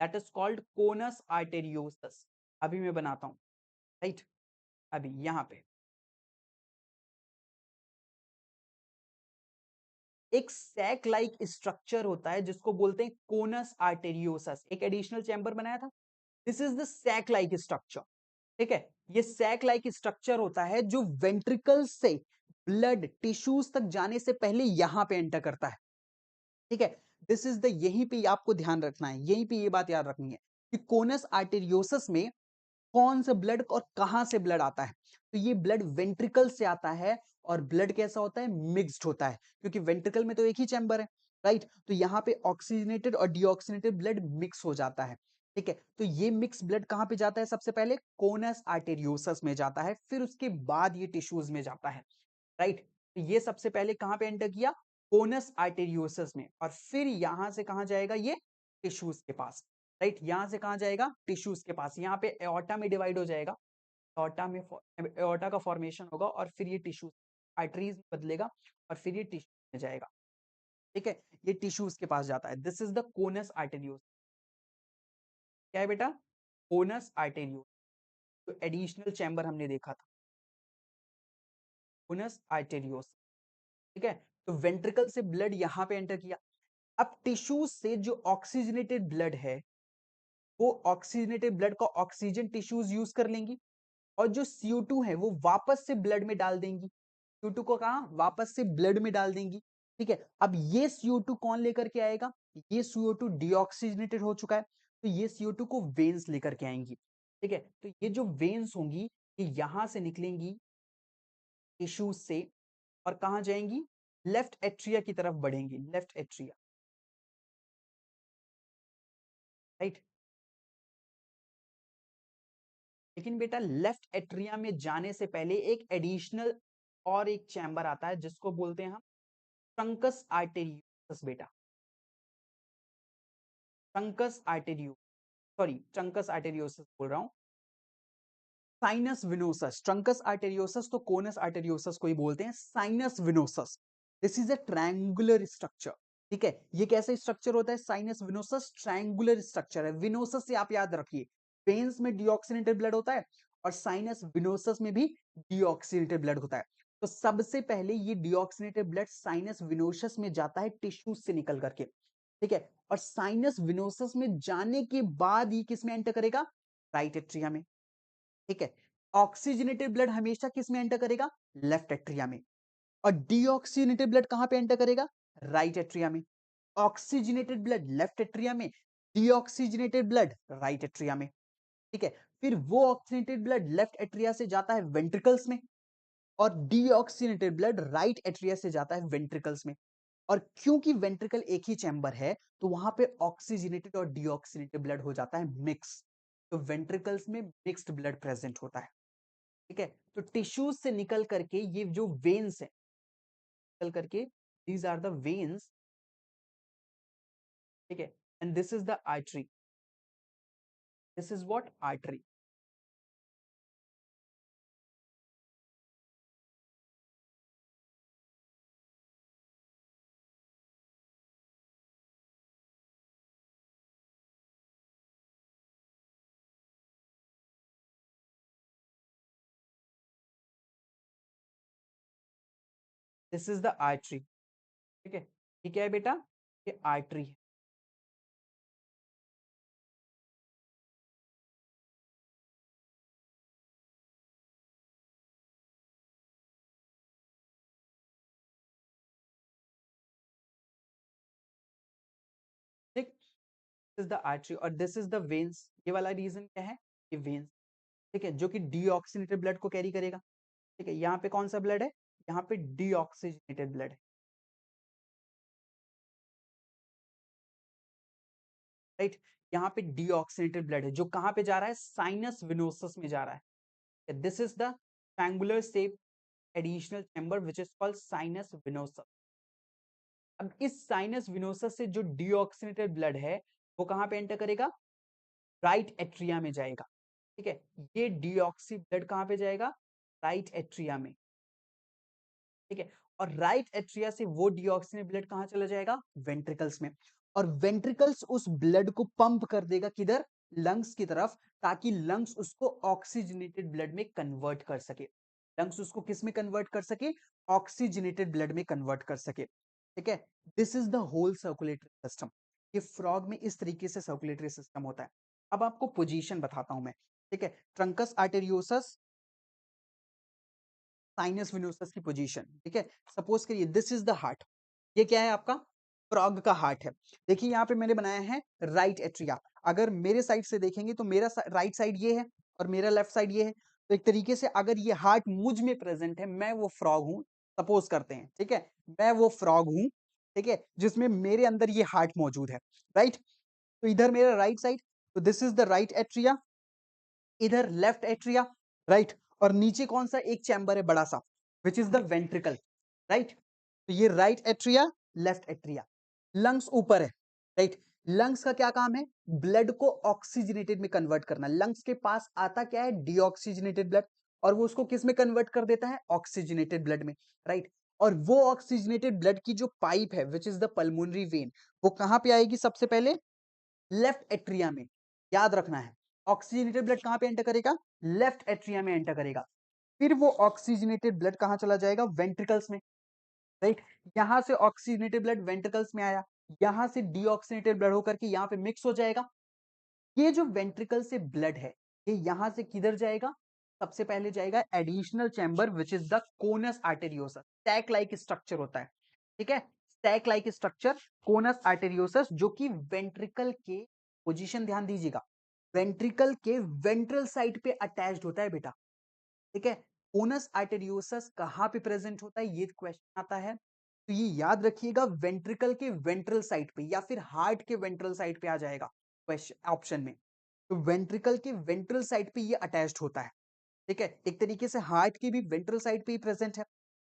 that is called conus arteriosus. अभी मैं बनाता हूं, राइट, अभी यहां पे एक सैक लाइक स्ट्रक्चर होता है, जिसको बोलते हैं कोनस आर्टेरियोसस, एक एडिशनल चैम्बर बनाया था, this is the sac like structure. ठीक है, ये सैक लाइक स्ट्रक्चर होता है जो वेंट्रिकल से ब्लड टिश्यूज तक जाने से पहले यहां पे एंटर करता है। ठीक है, दिस इज द, यहीं पे आपको ध्यान रखना है, यहीं पे ये बात याद रखनी है कि कोनस आर्टेरियोसस में कौन सा ब्लड और कहां से ब्लड आता है। तो ये ब्लड वेंट्रिकल से आता है, और ब्लड कैसा होता है, मिक्स्ड होता है, क्योंकि वेंट्रिकल में तो एक ही चैम्बर है, राइट। तो यहाँ पे ऑक्सीजनेटेड और डीऑक्सीजनेटेड ब्लड मिक्स हो जाता है। ठीक है, तो ये मिक्स ब्लड कहां पे जाता है, सबसे पहले कोनस आर्टेरियोसस में जाता है, फिर उसके बाद ये टिश्यूज में जाता है, राइट। तो ये सबसे पहले कहां पे एंटर किया, कोनस आर्टेरियोसस में, और फिर यहां से कहां जाएगा, ये टिश्यूज के पास, राइट। यहां से कहां जाएगा, टिश्यूज के पास, यहाँ पे एओर्टा में डिवाइड हो जाएगा, एओर्टा में एओर्टा का फॉर्मेशन होगा, और फिर ये टिश्यू आर्टरीज में बदलेगा, और फिर ये टिश्यू में जाएगा। ठीक है, ये टिश्यूज के पास जाता है, दिस इज द कोनस आर्टेरियोस। क्या है बेटा, कोनस आर्टेरियोस। तो एडिशनल चैम्बर हमने देखा था, कोनस आर्टेरियोस। ठीक है, तो वेंट्रिकल से ब्लड यहां पे एंटर किया, अब टिश्यूज से जो ऑक्सीजनेटेड ब्लड है, वो ऑक्सीजनेटेड ब्लड को ऑक्सीजन टिश्यूज यूज कर लेंगी, और जो CO2 है वो वापस से ब्लड में डाल देंगी, CO2 को कहा, वापस से ब्लड में डाल देंगी। ठीक है, अब ये CO2 कौन लेकर के आएगा, ये CO2 डीऑक्सीजनेटेड हो चुका है, तो ये CO2 को वेन्स लेकर के आएंगी। ठीक है, तो ये जो वेन्स होंगी, ये यहां से निकलेंगी टिश्यूज से, और कहां जाएंगी, लेफ्ट एट्रिया की तरफ बढ़ेंगी, लेफ्ट एट्रिया, राइट। लेकिन बेटा लेफ्ट एट्रिया में जाने से पहले एक एडिशनल और एक चैम्बर आता है, जिसको बोलते हैं हम ट्रंकस आर्टेरियोसस बेटा, ट्रंकस आर्टेरियो, सॉरी ट्रंकस आर्टेरियोसस बोल रहा हूं, साइनस विनोसस, ट्रंकस आर्टेरियोसस तो कोनस आर्टेरियोसस को ही बोलते हैं, sinus venosus, this is a triangular structure. ठीक है, ये कैसे स्ट्रक्चर होता है, साइनस विनोसस ट्रायंगुलर स्ट्रक्चर है, विनोसस से आप याद रखिए, वेन्स में डीऑक्सीनेटेड ब्लड होता है, और साइनस विनोसस में भी डीऑक्सीनेटेड ब्लड होता है। तो सबसे पहले ये डीऑक्सीनेटेड ब्लड साइनस विनोसस में जाता है, टिश्यूज से निकल करके। ठीक है, और साइनस विनोसस में जाने के बाद ही किस में एंटर करेगा, राइट एट्रिया में। ठीक है, ऑक्सीजनेटेड ब्लड हमेशा किस में एंटर करेगा, लेफ्ट एट्रिया में, और डीऑक्सीजनेटेड ब्लड कहां पे एंटर करेगा, राइट एट्रिया में। ऑक्सीजनेटेड ब्लड लेफ्ट एट्रिया में, डीऑक्सीजनेटेड ब्लड राइट एट्रिया में। ठीक है, फिर वो ऑक्सीजनेटेड ब्लड लेफ्ट एट्रिया से जाता है वेंट्रिकल्स में, और डीऑक्सीजनेटेड ब्लड राइट एट्रिया से जाता है वेंट्रिकल्स में। और क्योंकि वेंट्रिकल एक ही चैम्बर है, तो वहां पे ऑक्सीजनेटेड और डीऑक्सीजनेटेड ब्लड हो जाता है मिक्स, तो वेंट्रिकल्स में मिक्स्ड ब्लड प्रेजेंट होता है। ठीक है, तो टिश्यूज से निकल करके ये जो वेन्स है, निकल करके, दीज आर द वेन्स। ठीक है, and this is the artery, this is what, artery. This is the artery. ठीक है, ये क्या है बेटा? ये आर्टरी है। ठीक, इज द आर्टरी और दिस इज द वेन्स। ये वाला रीजन क्या है? ये वेन्स। ठीक है, जो कि डीऑक्सीनेटेड ब्लड को कैरी करेगा। ठीक है, यहाँ पे कौन सा ब्लड है? यहाँ पे डीऑक्सीजनेटेड ब्लड है। राइट, यहाँ पे डीऑक्सीनेटेड ब्लड है जो कहाँ पे जा रहा है? साइनस विनोसस में जा रहा है। This is the triangular shape additional chamber which is called sinus venosus. अब इस साइनस विनोसस से जो डीऑक्सीनेटेड ब्लड है वो कहाँ पे एंटर करेगा? राइट एट्रिया में जाएगा। ठीक है, ये डीऑक्सी ब्लड कहाँ पे जाएगा? राइट एट्रिया में। ठीक है, और राइट एट्रिया से वो डीऑक्सीनेटेड ब्लड कहाँ चला जाएगा? वेंट्रिकल्स में। और वेंट्रिकल्स उस ब्लड को पंप कर देगा किधर? लंग्स की तरफ, ताकि लंग्स उसको ऑक्सीजनेटेड ब्लड में कन्वर्ट कर सके। लंग्स उसको किस में कन्वर्ट कर सके? ऑक्सीजनेटेड ब्लड में कन्वर्ट कर सके। ठीक है, this is the whole circulatory system. ये फ्रॉग में इस तरीके से सर्कुलेटरी सिस्टम होता है। अब आपको पोजीशन बताता हूं मैं। ठीक है, ट्रंकस आर्टेरियोसस, साइनस विनोसस की पोजीशन। ठीक है, सपोज करिए दिस इज द हार्ट। ये क्या है? आपका फ्रॉग का हार्ट है। देखिए यहाँ पे मैंने बनाया है राइट एट्रिया। अगर मेरे साइड से देखेंगे तो मेरा राइट साइड ये है और मेरा लेफ्ट साइड ये है। तो एक तरीके से अगर ये हार्ट मुझ में प्रेजेंट है, मैं वो फ्रॉग हूं, सपोज करते हैं। ठीक है, मैं वो फ्रॉग हूं। ठीक है, जिसमें मेरे अंदर ये हार्ट मौजूद है। राइट, तो इधर मेरा राइट साइड, तो this is the right atria, इधर लेफ्ट एट्रिया। राइट, और नीचे कौन सा एक चैम्बर है बड़ा सा, which is the ventricle. Right, तो ये right atria, left atria. Lungs ऊपर है। राइट, लंग्स का क्या काम है? ब्लड को ऑक्सीजनेटेड में कन्वर्ट करना। लंग्स के पास आता क्या है? डीऑक्सीजनेटेड ब्लड, और वो उसको किस में कन्वर्ट कर देता है? ऑक्सीजनेटेड ब्लड में। राइट, और वो ऑक्सीजनेटेड ब्लड की जो पाइप है which is the pulmonary vein, वो कहां पे आएगी? सबसे पहले लेफ्ट एट्रिया में। याद रखना है, ऑक्सीजनेटेड ब्लड कहां पे एंटर करेगा? लेफ्ट एट्रिया में एंटर करेगा। फिर वो ऑक्सीजनेटेड ब्लड कहां चला जाएगा? वेंट्रिकल्स में। राइट, यहां से ऑक्सीजनेटेड ब्लड वेंट्रिकल्स में आया, यहां से डीऑक्सीजनेटेड ब्लड होकर के यहां पे मिक्स हो जाएगा। ये जो वेंट्रिकल से ब्लड है, ये यहां से किधर जाएगा? सबसे पहले जाएगा additional chamber which is the conus arteriosus. Stack like structure होता है। ठीक है, stack like structure, conus arteriosus, जो कि वेंट्रिकल के, पोजीशन ध्यान दीजिएगा, वेंट्रिकल के वेंट्रल साइड पे अटैच्ड होता है बेटा। ठीक है, कोनस आर्टेरियोसस कहां पे प्रेजेंट होता है? ये क्वेश्चन आता है, तो ये याद रखिएगा, वेंट्रिकल के वेंट्रल साइड पे या फिर हार्ट के वेंट्रल साइड पे आ जाएगा क्वेश्चन ऑप्शन में। तो वेंट्रिकल के वेंट्रल साइड पे ये अटैच्ड होता है। ठीक है, एक तरीके से हार्ट की भी वेंट्रल साइड पे ही प्रेजेंट है।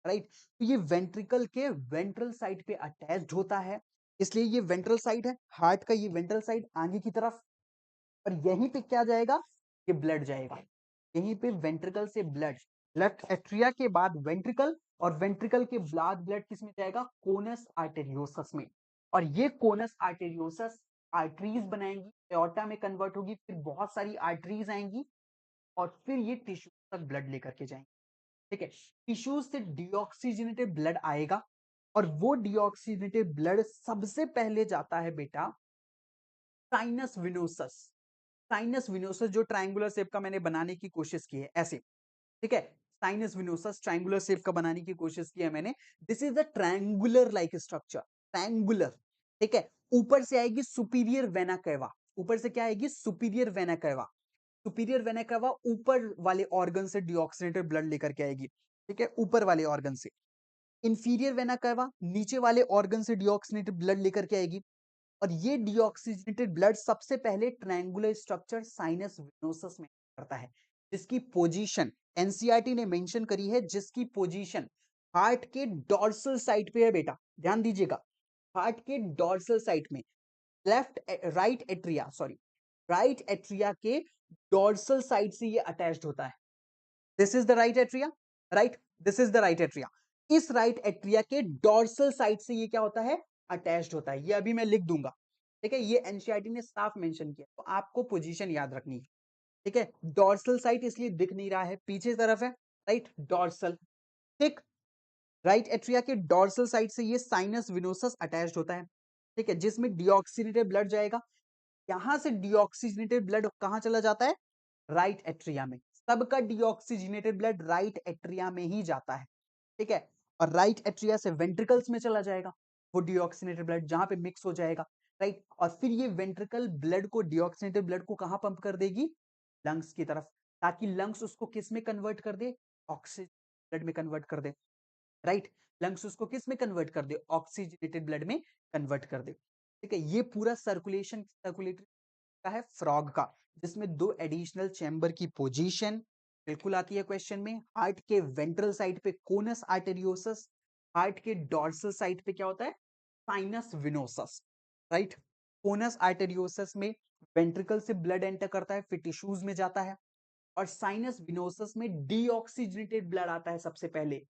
राइट, तो ये वेंट्रिकल के वेंट्रल साइड पे अटैच्ड होता है, इसलिए ये वेंट्रल साइड है हार्ट का, ये वेंट्रल साइड आगे की तरफ। और यहीं पे क्या जाएगा? ये ब्लड जाएगा। यहीं पे वेंट्रिकल से ब्लड, लेफ्ट एट्रिया के बाद वेंट्रिकल, और वेंट्रिकल के बाद ब्लड किस में जाएगा? कोनस आर्टेरियोसस में। और ये कोनस आर्टेरियोसस आर्टरीज बनाएंगी, एओर्टा में कन्वर्ट होगी, फिर बहुत सारी आर्टरीज आएंगी, और फिर ये टिश्यू तक ब्लड लेकर के जाएंगे। ठीक है, टिश्यूज से डीऑक्सीजनेटेड ब्लड आएगा, और वो डीऑक्सीजनेटेड ब्लड सबसे पहले जाता है बेटा साइनस विनोसस। साइनस विनोसस जो ट्रायंगुलर शेप का मैंने बनाने की कोशिश की है ऐसे। ठीक है, साइनस विनोसस ट्रायंगुलर शेप का बनाने की कोशिश की है मैंने। This is the triangular like structure, triangular. ठीक है, ऊपर से आएगी सुपीरियर वेना कैवा। ऊपर से क्या आएगी? Superior vena cava. Superior vena cava ऊपर वाले ऑर्गन से डीऑक्सीनेटेड ब्लड लेकर के आएगी। ठीक है, ऊपर वाले ऑर्गन से। इंफीरियर वेना कैवा नीचे वाले ऑर्गन से डीऑक्सीनेटेड ब्लड लेकर के आएगी। और ये डीऑक्सीजनेटेड ब्लड सबसे पहले ट्रायंगुलर स्ट्रक्चर साइनस विनोसस में करता है, जिसकी पोजीशन एनसीईआरटी ने मेंशन करी है, जिसकी पोजीशन हार्ट के डॉर्सल साइड पे है बेटा। ध्यान दीजिएगा, हार्ट के डॉर्सल साइड में, left right atria, sorry, right atria के डॉर्सल साइड से ये अटैच्ड होता है। This is the right atria. Right, this is the right atria. इस राइट एट्रिया के डॉर्सल साइड से ये क्या होता है? अटैच्ड होता है। ये अभी मैं लिख दूंगा। ठीक है, ये एनसीईआरटी ने साफ मेंशन किया, तो आपको पोजीशन याद रखनी है। ठीक है, डॉर्सल साइड इसलिए दिख नहीं रहा है, पीछे तरफ है। Right, dorsal. ठीक, राइट एट्रिया के डॉर्सल साइड से ये साइनस विनोसस अटैच्ड होता है, ठीक है, जिसमें डीऑक्सीनेटेड ब्लड जाएगा। यहां से डीऑक्सीजनेटेड ब्लड कहां चला जाता है? राइट एट्रिया में। सबका डीऑक्सीजनेटेड ब्लड राइट एट्रिया में ही जाता है, ठीक है। और राइट एट्रिया से वेंट्रिकल्स में चला जाएगा वो डीऑक्सीनेटेड ब्लड, जहां पे मिक्स हो जाएगा, राइट। और फिर ये वेंट्रिकल ब्लड को, डीऑक्सीनेटेड ब्लड को कहां पंप कर देगी? लंग्स की तरफ, ताकि लंग्स उसको किस में कन्वर्ट कर दे? ऑक्सीजन ब्लड में कन्वर्ट कर दे, राइट। लंग्स उसको किस में कन्वर्ट कर दे? ऑक्सीजनेटेड ब्लड में कन्वर्ट कर दे, ठीक है। ये पूरा सर्कुलेटरी का है फ्रॉग का, जिसमें दो एडिशनल चैम्बर की पोजीशन बिल्कुल आती है क्वेश्चन में। हार्ट के वेंट्रल साइड पे कोनस आर्टेरियोसस, हार्ट के डॉर्सल साइड पे क्या होता है? Sinus venosus, right. Conus arteriosus में वेंट्रिकल से ब्लड एंटर करता है, फिर टिश्यूज में जाता है। और साइनस विनोसस में डीऑक्सीजनेटेड ब्लड आता है सबसे पहले,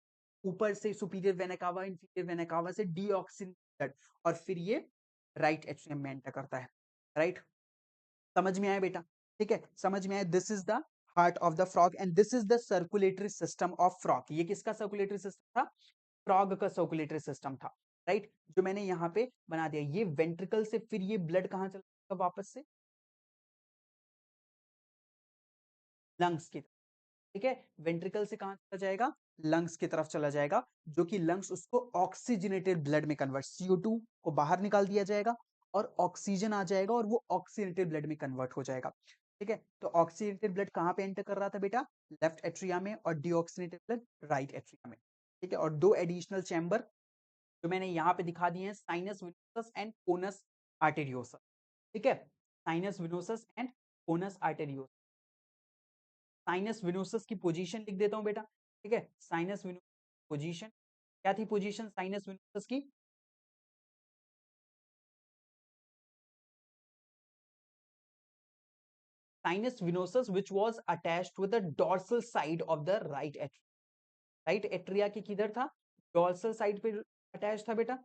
ऊपर से superior vena cava, inferior vena cava से डीऑक्सीजनेटेड ब्लड, और फिर ये राइट एट्रियम में एंटर करता है, राइट। समझ में आया बेटा? ठीक है, समझ में आया। This is the heart of the frog and this is the circulatory system of frog. ये किसका सर्कुलेटरी सिस्टम था? फ्रॉग का सर्कुलेटरी सिस्टम था, राइट। जो मैंने यहाँ पे बना दिया, ये वेंट्रिकल से फिर ये ब्लड कहाँ चला वापस से? लंग्स की, ठीक है। वेंट्रिकल से कहां चला जाएगा? लंग्स की तरफ चला जाएगा, जो कि लंग्स उसको ऑक्सीजनेटेड ब्लड में कन्वर्ट, CO2 को बाहर निकाल दिया जाएगा और ऑक्सीजन आ जाएगा और वो ऑक्सीजनेटेड ब्लड में कन्वर्ट हो जाएगा, ठीक है। तो ऑक्सीजनेटेड ब्लड कहां पे एंटर कर रहा था बेटा? लेफ्ट एट्रिया में, और डीऑक्सीजनेटेड ब्लड राइट एट्रिया में, ठीक है। और दो एडिशनल चैम्बर जो मैंने यहाँ पे दिखा दिए हैं, sinus venosus and conus arteriosus, ठीक है। Sinus venosus and conus arteriosus. Sinus venosus की पोजीशन लिख देता हूं बेटा, ठीक है। साइनस विनोसस पोजीशन क्या थी? पोजीशन साइनस विनोसस की, sinus venosus which was attached with the dorsal side of the right atria. Right atria के किधर था? डॉर्सल साइड पे अटैच था बेटा।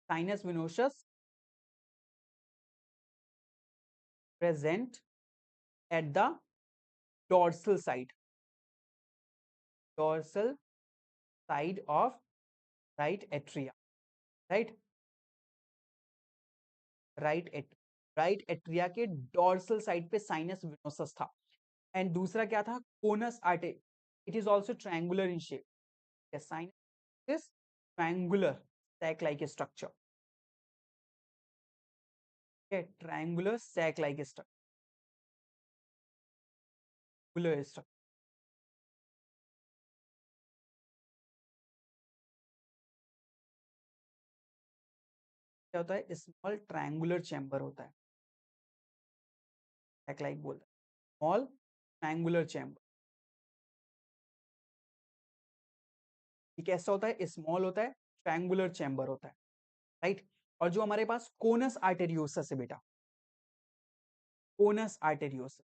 Sinus venosus present at the dorsal side, dorsal side of right atria, right. Right at right atria के डॉर्सल साइड पे साइनस विनोसस था। एंड दूसरा क्या था? Conus arteriosus, it is also triangular in shape, sinus is triangular sac like structure, triangular sac like structure. क्या होता है? स्मॉल ट्रायंगुलर चैम्बर होता है, सैक लाइक बोलता है, स्मॉल ट्रायंगुलर चैम्बर। ये कैसा होता है? स्मॉल होता है, ट्रायंगुलर चैम्बर होता है, राइट। और जो हमारे पास कोनस आर्टेरियोसस है बेटा, कोनस आर्टेरियोसस,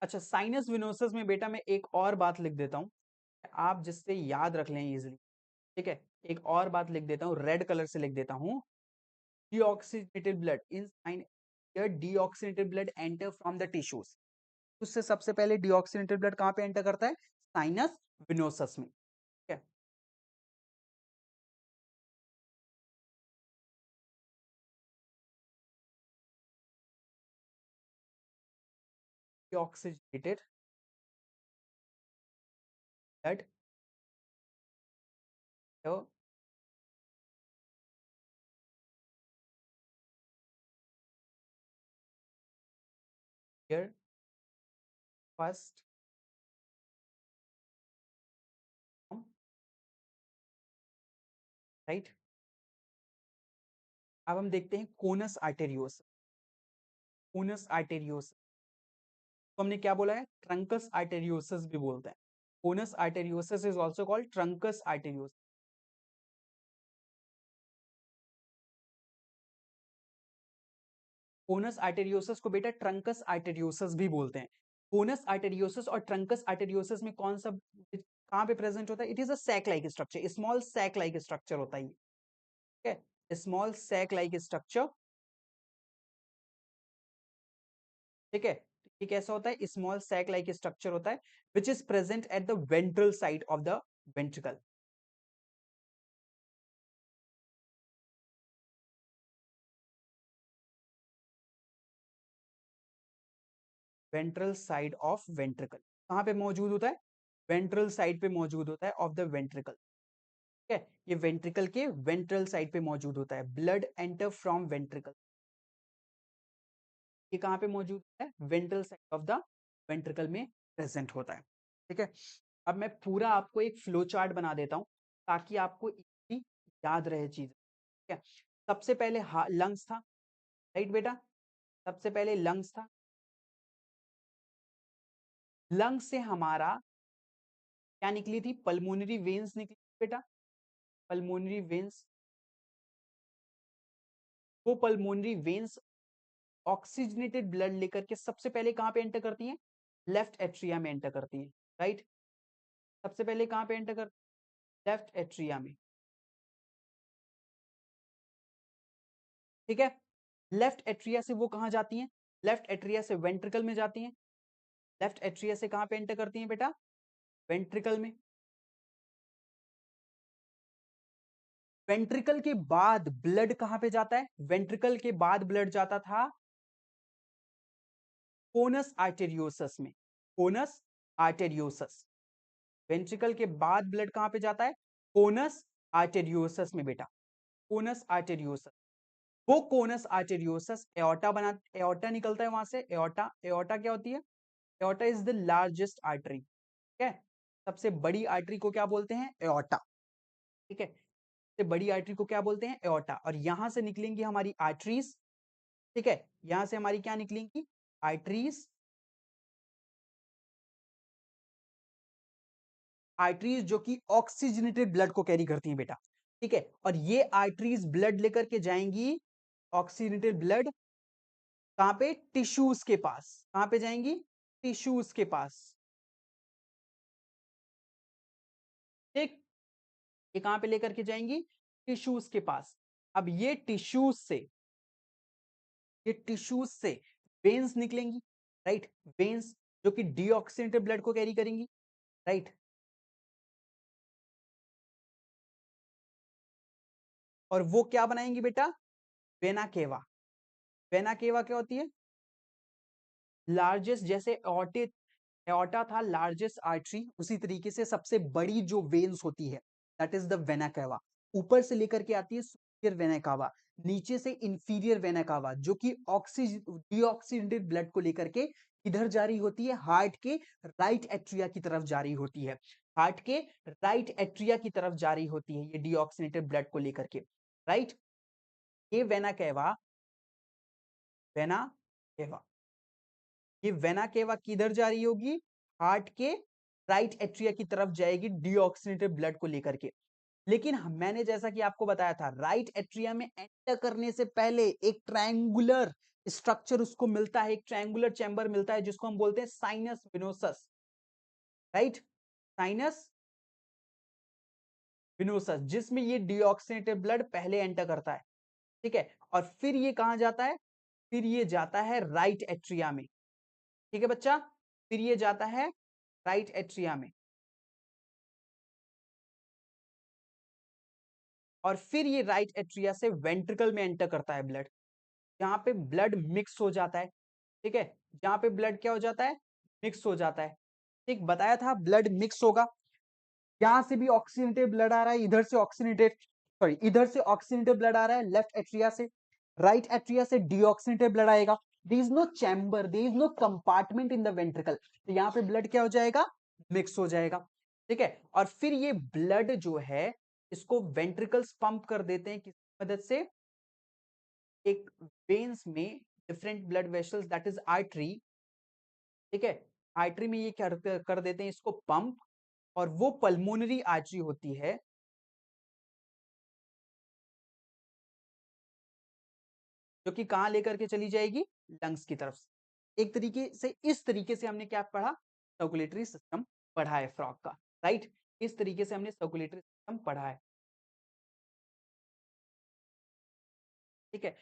अच्छा। साइनस विनोसस में बेटा मैं एक और बात लिख देता हूं, आप जिससे याद रख लें इजिली, ठीक है। एक और बात लिख देता हूं, रेड कलर से लिख देता हूं, deoxygenated blood in sign, deoxygenated blood enter from the tissues. उससे सबसे पहले डीऑक्सीनेटेड ब्लड कहां पे एंटर करता है? साइनस विनोसस में, ठीक है। Deoxygenated blood first, right. अब हम देखते हैं कोनस आर्टेरियोस, कोनस आर्टेरियोस तो हमने क्या बोला है? ट्रंकस आर्टेरियोसस भी बोलते हैं। Conus arteriosus is also called truncus arteriosus. Conus arteriosus को बेटा ट्रंकस आर्टेरियोसस भी बोलते हैं। कोनस आर्टेरियोसस और ट्रंकस आर्टेरियोसस में कौन सा कहां पे प्रेजेंट होता है? It is a sac like structure, small sac like structure होता है, ठीक है। स्मॉल सैक लाइक स्ट्रक्चर ठीक है, ये कैसा होता है, स्मॉल सैक लाइक स्ट्रक्चर होता है which is present at the ventral side of the ventricle. Ventral side of ventricle कहाँ पे मौजूद होता है, वेंट्रल साइड पे मौजूद होता है ऑफ द वेंट्रिकल। ठीक है, ये वेंट्रिकल के वेंट्रल साइड पे मौजूद होता है। ब्लड एंटर फ्रॉम वेंट्रिकल, ये कहाँ पे मौजूद है, ventral side of the ventricle में प्रेजेंट होता है। ठीक है, अब मैं पूरा आपको एक फ्लो चार्ट बना देता हूँ ताकि आपको इजी याद रहे चीज। ठीक है, सबसे पहले लंग्स था, राइट बेटा, सबसे पहले लंग्स था। लंग्स से हमारा क्या निकली थी, पल्मोनरी वेन्स निकली बेटा, पल्मोनरी वेन्स। वो पल्मोनरी वेन्स ऑक्सीजनेटेड ब्लड लेकर के सबसे पहले कहां पे एंटर करती हैं, लेफ्ट एट्रिया में एंटर करती हैं, राइट। सबसे पहले कहां पे एंटर करती है, लेफ्ट एट्रिया में। ठीक है, लेफ्ट एट्रिया से वो कहां जाती हैं, लेफ्ट एट्रिया से वेंट्रिकल में जाती हैं। लेफ्ट एट्रिया से कहां पे एंटर करती हैं बेटा, वेंट्रिकल में। वेंट्रिकल के बाद ब्लड कहां पे जाता है, वेंट्रिकल के बाद ब्लड जाता था कोनस आर्टेरियोसस में, कोनस आर्टेरियोसस। वेंट्रिकल के बाद ब्लड कहां पे जाता है, कोनस आर्टेरियोसस में बेटा, कोनस आर्टेरियोसस। वो कोनस आर्टेरियोसस एओर्टा बना, एओर्टा निकलता है वहां से, एओर्टा। एओर्टा क्या होती है, aorta is the largest artery. ठीक है, सबसे बड़ी आर्टरी को क्या बोलते हैं, एओर्टा। ठीक है, सबसे बड़ी आर्टरी को क्या बोलते हैं, एओर्टा। और यहां से निकलेंगी हमारी आर्टरीज। ठीक है, यहां से हमारी क्या निकलेंगी, आर्टरीज। आर्टरीज जो कि ऑक्सीजनेटेड ब्लड को कैरी करती हैं बेटा। ठीक है, और ये आर्टरीज ब्लड लेकर के जाएंगी, ऑक्सीजनेटेड ब्लड कहां पे, टिश्यूज के पास। कहां पे जाएंगी, टिश्यूज के पास। ठीक, ये कहां पे लेकर के जाएंगी, टिश्यूज के पास। अब ये टिश्यूज से वेन्स निकलेंगी, राइट। वेन्स जो कि डीऑक्सीनेटेड ब्लड को कैरी करेंगी, राइट। और वो क्या बनाएंगी बेटा, वेना केवा। वेना केवा क्या होती है, लार्जेस्ट, जैसे एओर्टा था लार्जेस्ट आर्टरी, उसी तरीके से सबसे बड़ी जो वेन्स होती है that is the vena cava. ऊपर से लेकर के आती है सुपीरियर वेना कावा, नीचे से इंफीरियर वेना कावा, जो कि डीऑक्सीनेटेड ब्लड को लेकर के इधर जारी होती है, हार्ट के राइट एट्रिया की तरफ जारी होती है। हार्ट के राइट एट्रिया की तरफ जारी होती है ये डीऑक्सीनेटेड ब्लड को लेकर के, राइट। ये वेना केवा, वेना केवा, ये वेना केवा किधर जारी होगी, हार्ट के राइट एट्रिया की तरफ जाएगी डीऑक्सीनेटेड ब्लड को लेकर के। लेकिन मैंने जैसा कि आपको बताया था, राइट एट्रिया में एंटर करने से पहले एक ट्रायंगुलर स्ट्रक्चर उसको मिलता है, एक ट्रायंगुलर चैम्बर मिलता है जिसको हम बोलते हैं sinus venosus, right. Sinus venosus, जिसमें ये डीऑक्सीनेटेड ब्लड पहले एंटर करता है। ठीक है, और फिर ये कहां जाता है, फिर ये जाता है राइट एट्रिया में। ठीक है बच्चा, फिर ये जाता है राइट एट्रिया में, और फिर ये राइट एट्रिया से वेंट्रिकल में एंटर करता है ब्लड, जहां पे ब्लड मिक्स हो जाता है। ठीक है, जहां पे ब्लड क्या हो जाता है, मिक्स हो जाता है। ठीक, बताया था ब्लड मिक्स होगा, यहां से भी ऑक्सीजनेटेड ब्लड आ रहा है, इधर से ऑक्सीजनेटेड, सॉरी इधर से ऑक्सीजनेटेड ब्लड आ रहा है लेफ्ट एट्रिया से, राइट एट्रिया से डीऑक्सीजनेटेड ब्लड आएगा। There is no chamber, there is no compartment in the ventricle, तो यहाँ पे ब्लड क्या हो जाएगा, मिक्स हो जाएगा। ठीक है, और फिर ये ब्लड जो है इसको वेंट्रिकल्स पंप कर देते हैं किसकी मदद से, एक वेन्स में different blood vessels that is artery. ठीक है, आर्टरी में ये क्या कर देते हैं इसको पंप, और वो पल्मोनरी आर्टरी होती है जो कि कहां लेकर के चली जाएगी, लंग्स की तरफ से। एक तरीके से, इस तरीके से हमने क्या पढ़ा, सर्कुलेटरी सिस्टम पढ़ा है फ्रॉग का, राइट। इस तरीके से हमने सर्कुलेटरी सिस्टम पढ़ा है। ठीक है,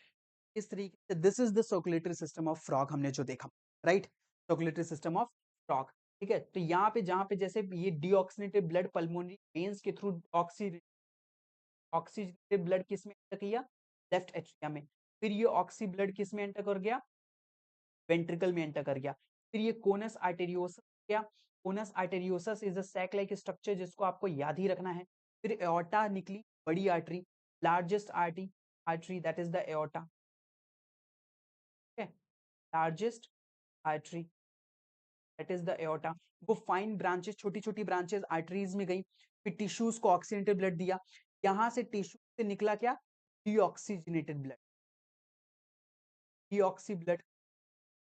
इस तरीके से this is the circulatory system of frog हमने जो देखा। Right, circulatory system of frog. ठीक है, तो यहाँ पे जहां पे जैसे ये डीऑक्सीनेटेड ब्लड पल्मोनरी वेन्स के थ्रू ऑक्सीजनेटेड ब्लड किस में एंटर किया, लेफ्ट एट्रियम में। फिर ये ऑक्सी ब्लड किस में एंटर कर गया, वेंट्रिकल में एंटर कर गया। फिर ये कोनस आर्टेरियोसस क्या, conus arteriosus is a sac like structure जिसको आपको याद ही रखना है। फिर एओर्टा निकली, बड़ी artery, largest artery that is the aorta. ठीक है, largest artery that is the aorta. वो फाइन ब्रांचेस, छोटी छोटी ब्रांचेस आर्टरीज में गई। फिर टिश्यूज को ऑक्सीजनेटेड ब्लड दिया, यहां से टिश्यू से निकला क्या, deoxygenated blood, deoxy blood,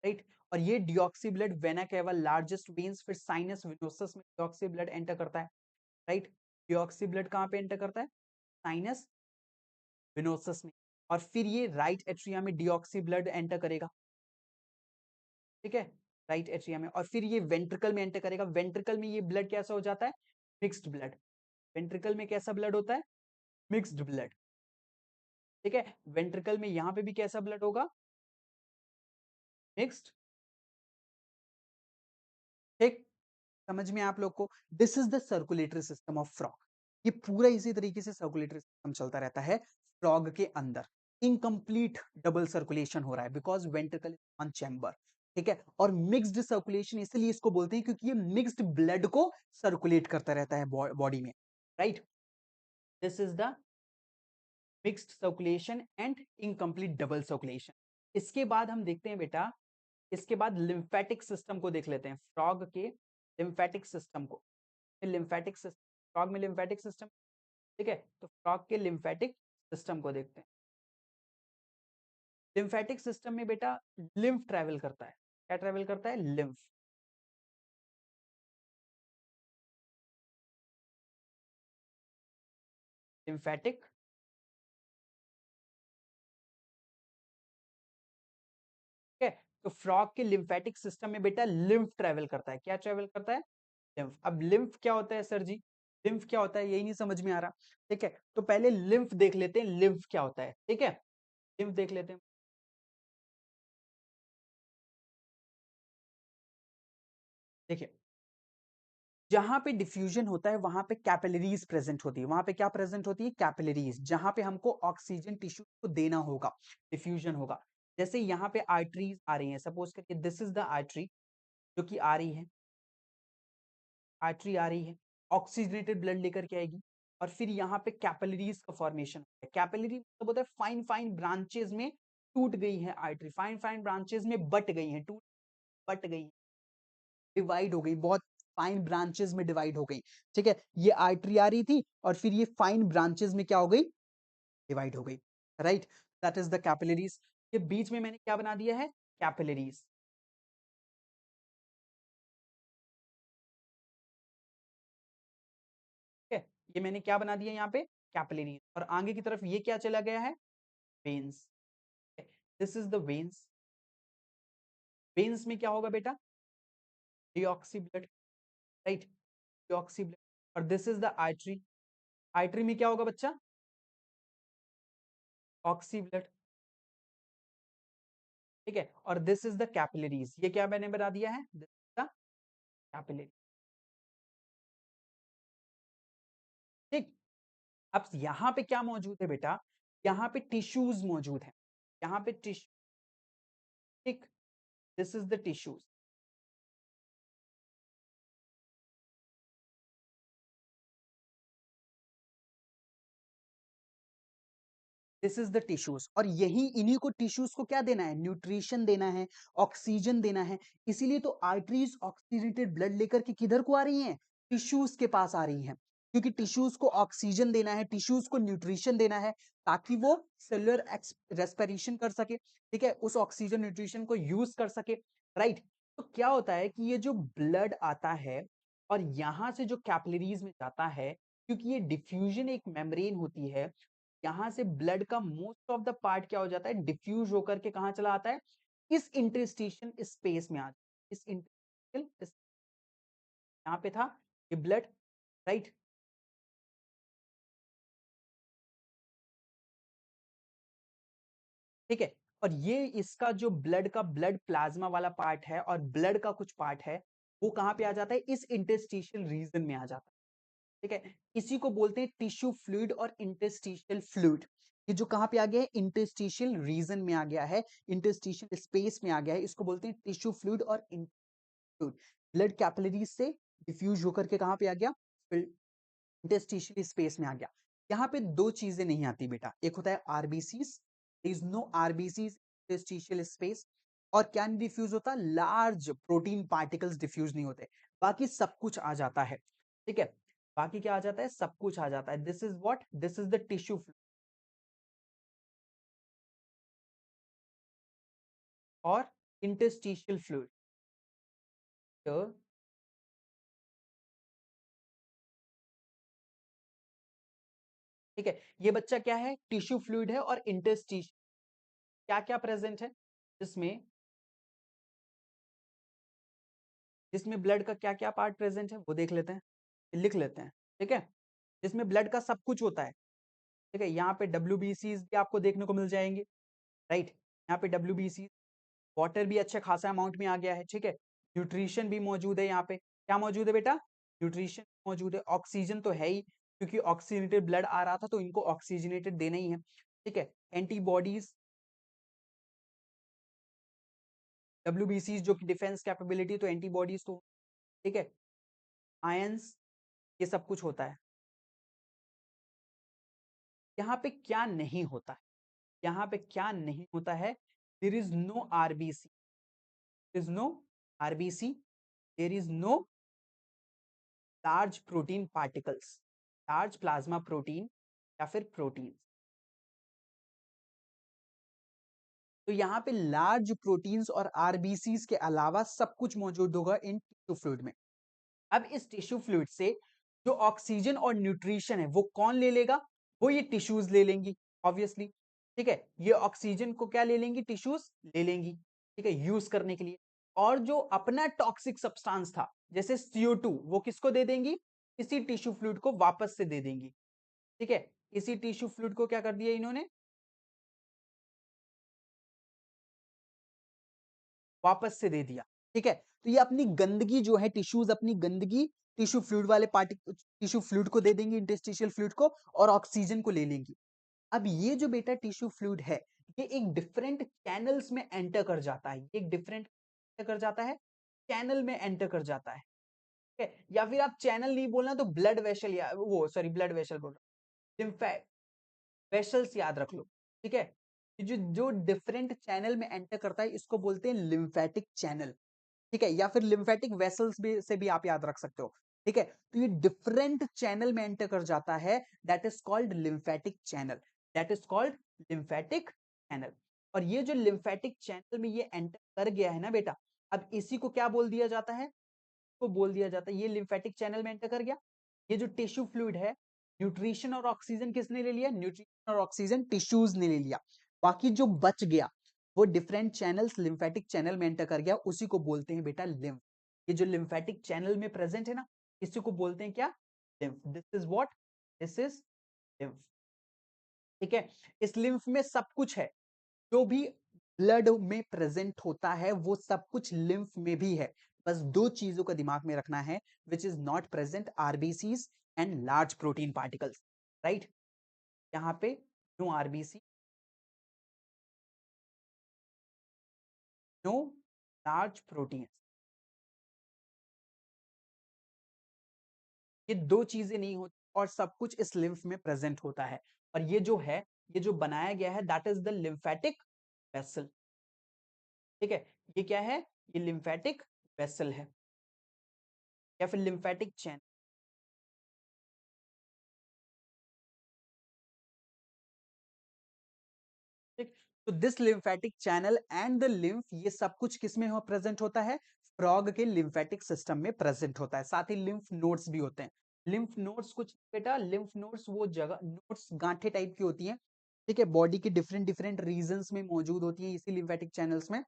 right. और ये deoxy blood vena cava, largest veins, फिर साइनस विनोसस में डिऑक्सी ब्लड एंटर करता है, राइट। डिऑक्सी ब्लड कहां पे एंटर करता है, साइनस विनोसस में। और फिर ये राइट एट्रिया में डिऑक्सी ब्लड एंटर करेगा, ठीक है, राइट एट्रिया में। और फिर ये वेंट्रिकल में एंटर करेगा, वेंट्रिकल में ये ब्लड कैसा हो जाता है, मिक्स्ड ब्लड। वेंट्रिकल में कैसा ब्लड होता है, मिक्स्ड ब्लड। ठीक है, वेंट्रिकल में यहां पे भी कैसा ब्लड होगा, मिक्स्ड। ठीक, समझ में आप लोग को, this is the circulatory system of frog. ये पूरा इसी तरीके से सर्कुलेटरी सिस्टम चलता रहता है फ्रॉग के अंदर। इनकम्प्लीट डबल सर्कुलेशन हो रहा है because ventricle is one chamber. ठीक है, और मिक्स्ड सर्कुलेशन इसलिए इसको बोलते हैं क्योंकि ये मिक्स्ड ब्लड को सर्कुलेट करता रहता है बॉडी में, right. This is the mixed circulation and incomplete double circulation. इसके बाद हम देखते हैं बेटा, इसके बाद लिम्फेटिक सिस्टम को देख लेते हैं, फ्रॉग के लिम्फेटिक सिस्टम को। लिम्फेटिक सिस्टम, फ्रॉग में लिम्फेटिक सिस्टम, ठीक है, तो फ्रॉग के लिम्फेटिक सिस्टम को देखते हैं। लिम्फेटिक सिस्टम में बेटा लिम्फ ट्रेवल करता है, क्या ट्रेवल करता है, लिम्फ। लिम्फेटिक, ठीक है, तो फ्रॉग के लिम्फेटिक सिस्टम में बेटा लिम्फ ट्रेवल करता है, क्या ट्रेवल करता है, लिम्फ। अब लिम्फ क्या होता है सर जी, लिम्फ क्या होता है यही नहीं समझ में आ रहा। ठीक है, तो पहले लिम्फ देख लेते हैं, लिम्फ क्या होता है, ठीक है, लिम्फ देख लेते हैं। देखिए, जहां पे डिफ्यूजन होता है वहां पे कैपिलरीज प्रेजेंट होती है, वहां पे क्या प्रेजेंट होती है, कैपिलरीज, जहां पे हमको ऑक्सीजन टिश्यू को देना होगा, डिफ्यूजन होगा। जैसे यहाँ पे आर्टरीज आ रही हैं, सपोज करिए दिस इज द आर्टरी जो कि आ रही है, आर्टरी आ रही है, ऑक्सीजनेटेड ब्लड लेकर के आएगी। और फिर यहाँ पे कैपिलरीज का फॉर्मेशन है। कैपिलरी मतलब होता है फाइन फाइन ब्रांचेस में टूट गई है आर्टरी, फाइन फाइन ब्रांचेस में बट गई है, टूट बट गई, डिवाइड हो गई, बहुत फाइन ब्रांचेस में डिवाइड हो गई। ठीक है, ये आर्टरी आ रही थी और फिर ये फाइन ब्रांचेस में क्या हो गई, डिवाइड हो गई, right. That is the capillaries. ये बीच में मैंने क्या बना दिया है, कैपिलरीज। ठीक है, ये मैंने क्या बना दिया यहाँ पे, कैपिलरीज। और आगे की तरफ ये क्या चला गया है, veins. This is the veins. Veins में क्या होगा बेटा, deoxy blood, right, deoxy blood. और this is the artery, artery में क्या होगा बच्चा, ऑक्सी ब्लड, ठीक है। और दिस इज द कैपिलरीज, ये क्या मैंने बना दिया है, दिस इज द कैपिलरी। ठीक, अब यहाँ पे क्या मौजूद है बेटा, यहाँ पे टिश्यूज मौजूद है, यहाँ पे टिश्यू, ठीक, this is the tissues. This is the tissues, और यही इन्हीं को टिश्यूज को क्या देना है, न्यूट्रिशन देना है, ऑक्सीजन देना है। इसीलिए तो आर्टरीज ऑक्सीजनेटेड ब्लड लेकर के किधर को आ रही हैं, टिश्यूज के पास आ रही हैं, क्योंकि टिश्यूज को ऑक्सीजन देना है, टिश्यूज को न्यूट्रिशन देना है, ताकि वो सेलुलर रेस्पिरेशन कर सके, ठीक है, उस ऑक्सीजन न्यूट्रिशन को यूज कर सके, राइट। तो क्या होता है कि ये जो ब्लड आता है और यहां से जो कैपिलरीज में जाता है, क्योंकि ये डिफ्यूजन एक मेम्ब्रेन होती है, यहां से ब्लड का मोस्ट ऑफ द पार्ट क्या हो जाता है, डिफ्यूज होकर के कहां चला आता है, इस इंटरस्टिशियल स्पेस में आ जाता है, इस इंटरस्टिशियल, यहाँ पे था ये ब्लड, राइट। ठीक है, और ये इसका जो ब्लड का ब्लड प्लाज्मा वाला पार्ट है और ब्लड का कुछ पार्ट है, वो कहाँ पे आ जाता है? इस इंटरस्टिशियल रीजन में आ जाता है। ठीक है, इसी को बोलते हैं टिश्यू फ्लूइड और इंटरस्टिशियल फ्लूइड। ये जो कहाँ पे आ गया है? इंटरस्टिशियल रीजन में आ गया है, इंटरस्टिशियल स्पेस में आ गया है, इसको बोलते हैं टिश्यू फ्लूइड और फ्लूइड। ब्लड कैपिलरीज से डिफ्यूज होकर के कहाँ पे आ गया? इंटरस्टिशियल स्पेस में आ गया। यहाँ पे दो चीजें नहीं आती बेटा, एक होता है RBCs, is no RBCs interstitial space, और क्या नहीं डिफ्यूज होता? लार्ज प्रोटीन पार्टिकल्स डिफ्यूज नहीं होते, बाकी सब कुछ आ जाता है। ठीक है, बाकी क्या आ जाता है? सब कुछ आ जाता है। This is what? This is the tissue और इंटरस्टिशियल फ्लूइड। तो ठीक है, ये बच्चा क्या है? टिश्यू फ्लूइड है और इंटरस्टिशियल क्या क्या प्रेजेंट है जिसमें, जिसमें ब्लड का क्या क्या पार्ट प्रेजेंट है वो देख लेते हैं, लिख लेते हैं। ठीक है, जिसमें ब्लड का सब कुछ होता है। ठीक है, यहाँ पे डब्ल्यूबीसीज भी आपको देखने को मिल जाएंगे। राइट, यहाँ पे डब्ल्यूबीसी, वाटर भी अच्छे खासा अमाउंट में आ गया है। ठीक है, न्यूट्रिशन भी मौजूद है। यहाँ पे क्या मौजूद है बेटा? न्यूट्रिशन मौजूद है। ऑक्सीजन तो है ही, क्योंकि ऑक्सीजनेटेड ब्लड आ रहा था तो इनको ऑक्सीजनेटेड देना ही है। ठीक है, एंटीबॉडीज, डब्ल्यूबीसी जो कि डिफेंस कैपेबिलिटी, तो एंटीबॉडीज तो, ठीक है, आयंस, ये सब कुछ होता है। यहाँ पे क्या नहीं होता है? यहाँ पे क्या नहीं होता है? There is no RBC, is no RBC, there is no large protein particles, large plasma protein या फिर प्रोटीन। तो यहाँ पे लार्ज प्रोटीन्स और आरबीसीज के अलावा सब कुछ मौजूद होगा इन टिश्यू फ्लूइड में। अब इस टिश्यू फ्लूइड से जो ऑक्सीजन और न्यूट्रिशन है वो कौन ले लेगा? वो ये टिश्यूज ले लेंगी, ऑब्वियसली। ठीक है, ये ऑक्सीजन को क्या ले लेंगी? टिश्यूज ले लेंगी। ठीक है, यूज करने के लिए। और जो अपना टॉक्सिक सब्सटेंस था जैसे CO2, वो किसको दे देंगी? इसी टिश्यू फ्लूइड को वापस से दे देंगी। ठीक है, इसी टिश्यू फ्लूइड को क्या कर दिया इन्होंने? वापस से दे दिया। ठीक है, तो ये अपनी गंदगी जो है, टिश्यूज अपनी गंदगी टिश्यू फ्लूइड वाले पार्टी, टिश्यू फ्लूइड को दे देंगी, इंटरस्टिशियल फ्लूइड को, और ऑक्सीजन को ले लेंगी। अब ये जो बेटा टिश्यू फ्लूइड है, ये एक डिफरेंट चैनल्स में एंटर कर जाता है, एक डिफरेंट कर जाता है, चैनल में एंटर कर जाता है। ठीक है, या फिर आप चैनल नहीं बोलना तो ब्लड वेसल, या वो सॉरी ब्लड वेसल बोल रहा हूं, वेसल्स याद रख लो। ठीक है, जो जो डिफरेंट चैनल में एंटर करता है इसको बोलते हैं लिम्फेटिक चैनल। ठीक है, या फिर लिम्फेटिक वेसल्स भी से भी आप याद रख सकते हो। ठीक है, तो ये डिफरेंट चैनल में एंटर कर जाता है, that is called lymphatic channel, that is called lymphatic channel. और ये जो लिम्फेटिक चैनल में ये एंटर कर गया है ना बेटा, अब इसी को क्या बोल दिया जाता है? को बोल दिया जाता है, ये लिम्फेटिक चैनल में एंटर कर गया। ये जो टिश्यू फ्लूइड है, न्यूट्रिशन और ऑक्सीजन किसने ले लिया? न्यूट्रिशन और ऑक्सीजन टिश्यूज ने ले लिया। बाकी जो बच गया वो डिफरेंट चैनल्स लिम्फेटिक चैनल में एंटर कर गया, उसी को बोलते हैं बेटा लिम्फ। ये जो लिम्फेटिक चैनल में प्रेजेंट है ना, इसी को बोलते हैं क्या? Lymph. This is what? This is lymph. ठीक है, इस लिम्फ में सब कुछ है, जो भी ब्लड में प्रेजेंट होता है वो सब कुछ लिम्फ में भी है। बस दो चीजों का दिमाग में रखना है, which is not present, RBCs and large protein particles. Right, यहाँ पे no RBC, no large protein, ये दो चीजें नहीं होती और सब कुछ इस लिम्फ में प्रेजेंट होता है। और ये जो है, ये जो बनाया गया है, that is the lymphatic vessel. ठीक है, ये क्या है? ये लिम्फेटिक वेसल है या फिर लिम्फेटिक चैनल। ठीक, तो this lymphatic channel and the lymph, ये सब कुछ किसमें हो प्रेजेंट होता है? फ्रॉग के लिम्फेटिक सिस्टम में प्रेजेंट होता है। साथ ही लिम्फ नोड्स भी होते हैं। लिम्फ नोड्स कुछ बेटा, लिम्फ नोड्स वो जगह, नोड्स गांठे टाइप की होती हैं। ठीक है, बॉडी के डिफरेंट डिफरेंट रीजन्स में मौजूद होती है इसी लिम्फेटिक चैनल्स में,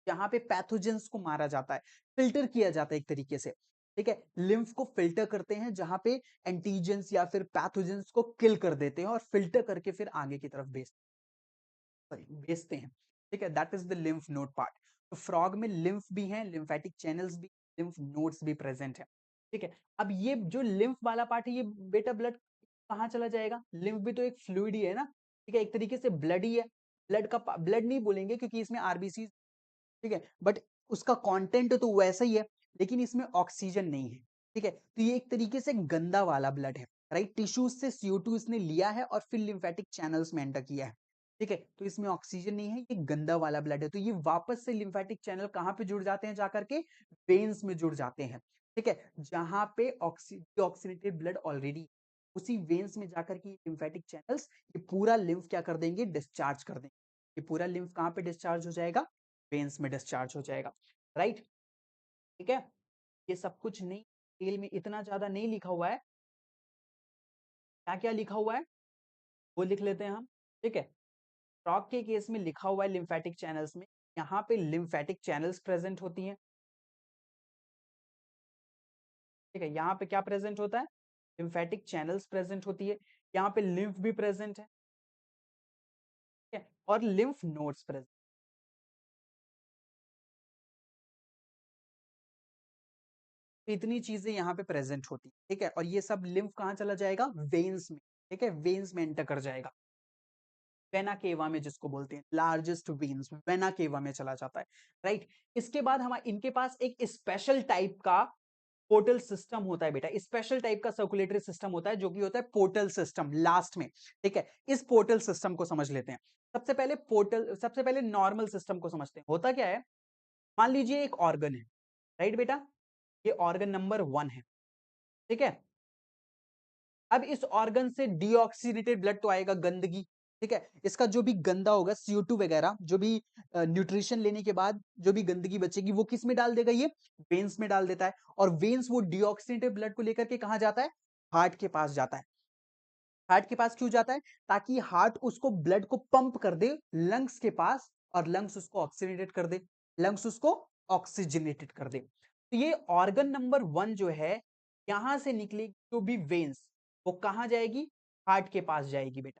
जहां पे पैथोजेंस को मारा जाता है, फिल्टर किया जाता है एक तरीके से। ठीक है, लिम्फ को फिल्टर करते हैं, जहां पे एंटीजेंस या फिर पैथोजेंस को किल कर देते हैं और फिल्टर करके फिर आगे की तरफ भेजते हैं। ठीक है, that is the lymph node part. तो फ्रॉग में लिम्फ भी है, लिम्फेटिक चैनल्स भी, लिम्फ नोड्स भी प्रेजेंट है। ठीक है, अब ये जो लिम्फ वाला पार्ट है, ये बेटा ब्लड कहाँ चला जाएगा? लिम्फ भी तो एक फ्लूइड ही है ना, ठीक है, एक तरीके से ब्लड ही है। ब्लड का ब्लड नहीं बोलेंगे क्योंकि इसमें आरबीसी, ठीक है, बट उसका कंटेंट तो वैसा ही है, लेकिन इसमें ऑक्सीजन नहीं है। ठीक है, तो ये एक तरीके से गंदा वाला ब्लड है, राइट? टिश्यूज से CO2 इसने लिया है और फिर लिम्फेटिक चैनल्स में एंटर किया है। ठीक है, तो इसमें ऑक्सीजन नहीं है, ये गंदा वाला ब्लड है। तो ये वापस से लिम्फेटिक चैनल कहाँ पे जुड़ जाते हैं? जाकर के वेन्स में जुड़ जाते हैं। ठीक है, जहां पे ऑक्सीडेटेड ब्लड ऑलरेडी, उसी वेन्स में जाकर के लिम्फेटिक चैनल्स ये पूरा लिम्फ क्या कर देंगे? डिस्चार्ज कर देंगे। ये पूरा लिम्फ कहाँ पे डिस्चार्ज हो जाएगा? वेन्स में डिस्चार्ज हो जाएगा, राइट? ठीक है, ये सब कुछ नहीं, डिटेल में इतना ज्यादा नहीं लिखा हुआ है। क्या क्या लिखा हुआ है वो लिख लेते हैं हम। ठीक है, फ्रॉग के केस में लिखा हुआ है लिम्फेटिक चैनल्स में, यहाँ पे लिम्फेटिक चैनल्स प्रेजेंट होती हैं। ठीक है, यहाँ पे क्या प्रेजेंट होता है? लिम्फेटिक चैनल्स प्रेजेंट होती है। यहाँ पे लिम्फ भी प्रेजेंट है, ठीक है, और लिम्फ नोड्स प्रेजेंट। इतनी चीजें यहाँ पे प्रेजेंट होती है। ठीक है, और ये सब लिम्फ कहाँ चला जाएगा? वेन्स में। ठीक है, वेन्स में एंटर कर जाएगा, वेना केवा में, जिसको बोलते हैं लार्जेस्ट वेन्स, वेना केवा में चला जाता है, राइट? इसके बाद हमारे इनके पास एक स्पेशल टाइप का पोर्टल सिस्टम होता है बेटा, स्पेशल टाइप का सर्कुलेटरी सिस्टम होता है, जो कि होता है पोर्टल सिस्टम लास्ट में। ठीक है, इस पोर्टल सिस्टम को समझ लेते हैं। सबसे पहले नॉर्मल सिस्टम को समझते हैं। होता क्या है? मान लीजिए एक ऑर्गन है, राइट बेटा, ये ऑर्गन नंबर 1 है। ठीक है, अब इस ऑर्गन से डीऑक्सीनेटेड ब्लड तो आएगा, गंदगी। ठीक है, इसका जो भी गंदा होगा, CO2 वगैरह, जो भी न्यूट्रिशन लेने के बाद जो भी गंदगी बचेगी, वो किस में डाल देगा? ये वेन्स में डाल देता है। और वेन्स वो डीऑक्सीनेटेड ब्लड को लेकर के कहाँ जाता है? हार्ट के पास जाता है। हार्ट के पास क्यों जाता है? ताकि हार्ट उसको ब्लड को पंप कर दे लंग्स के पास, और लंग्स उसको ऑक्सीनेटेड कर दे, लंग्स उसको ऑक्सीजनेटेड कर दे। तो ये ऑर्गन नंबर 1 जो है, यहां से निकली जो भी वेन्स, वो कहां जाएगी? हार्ट के पास जाएगी बेटा।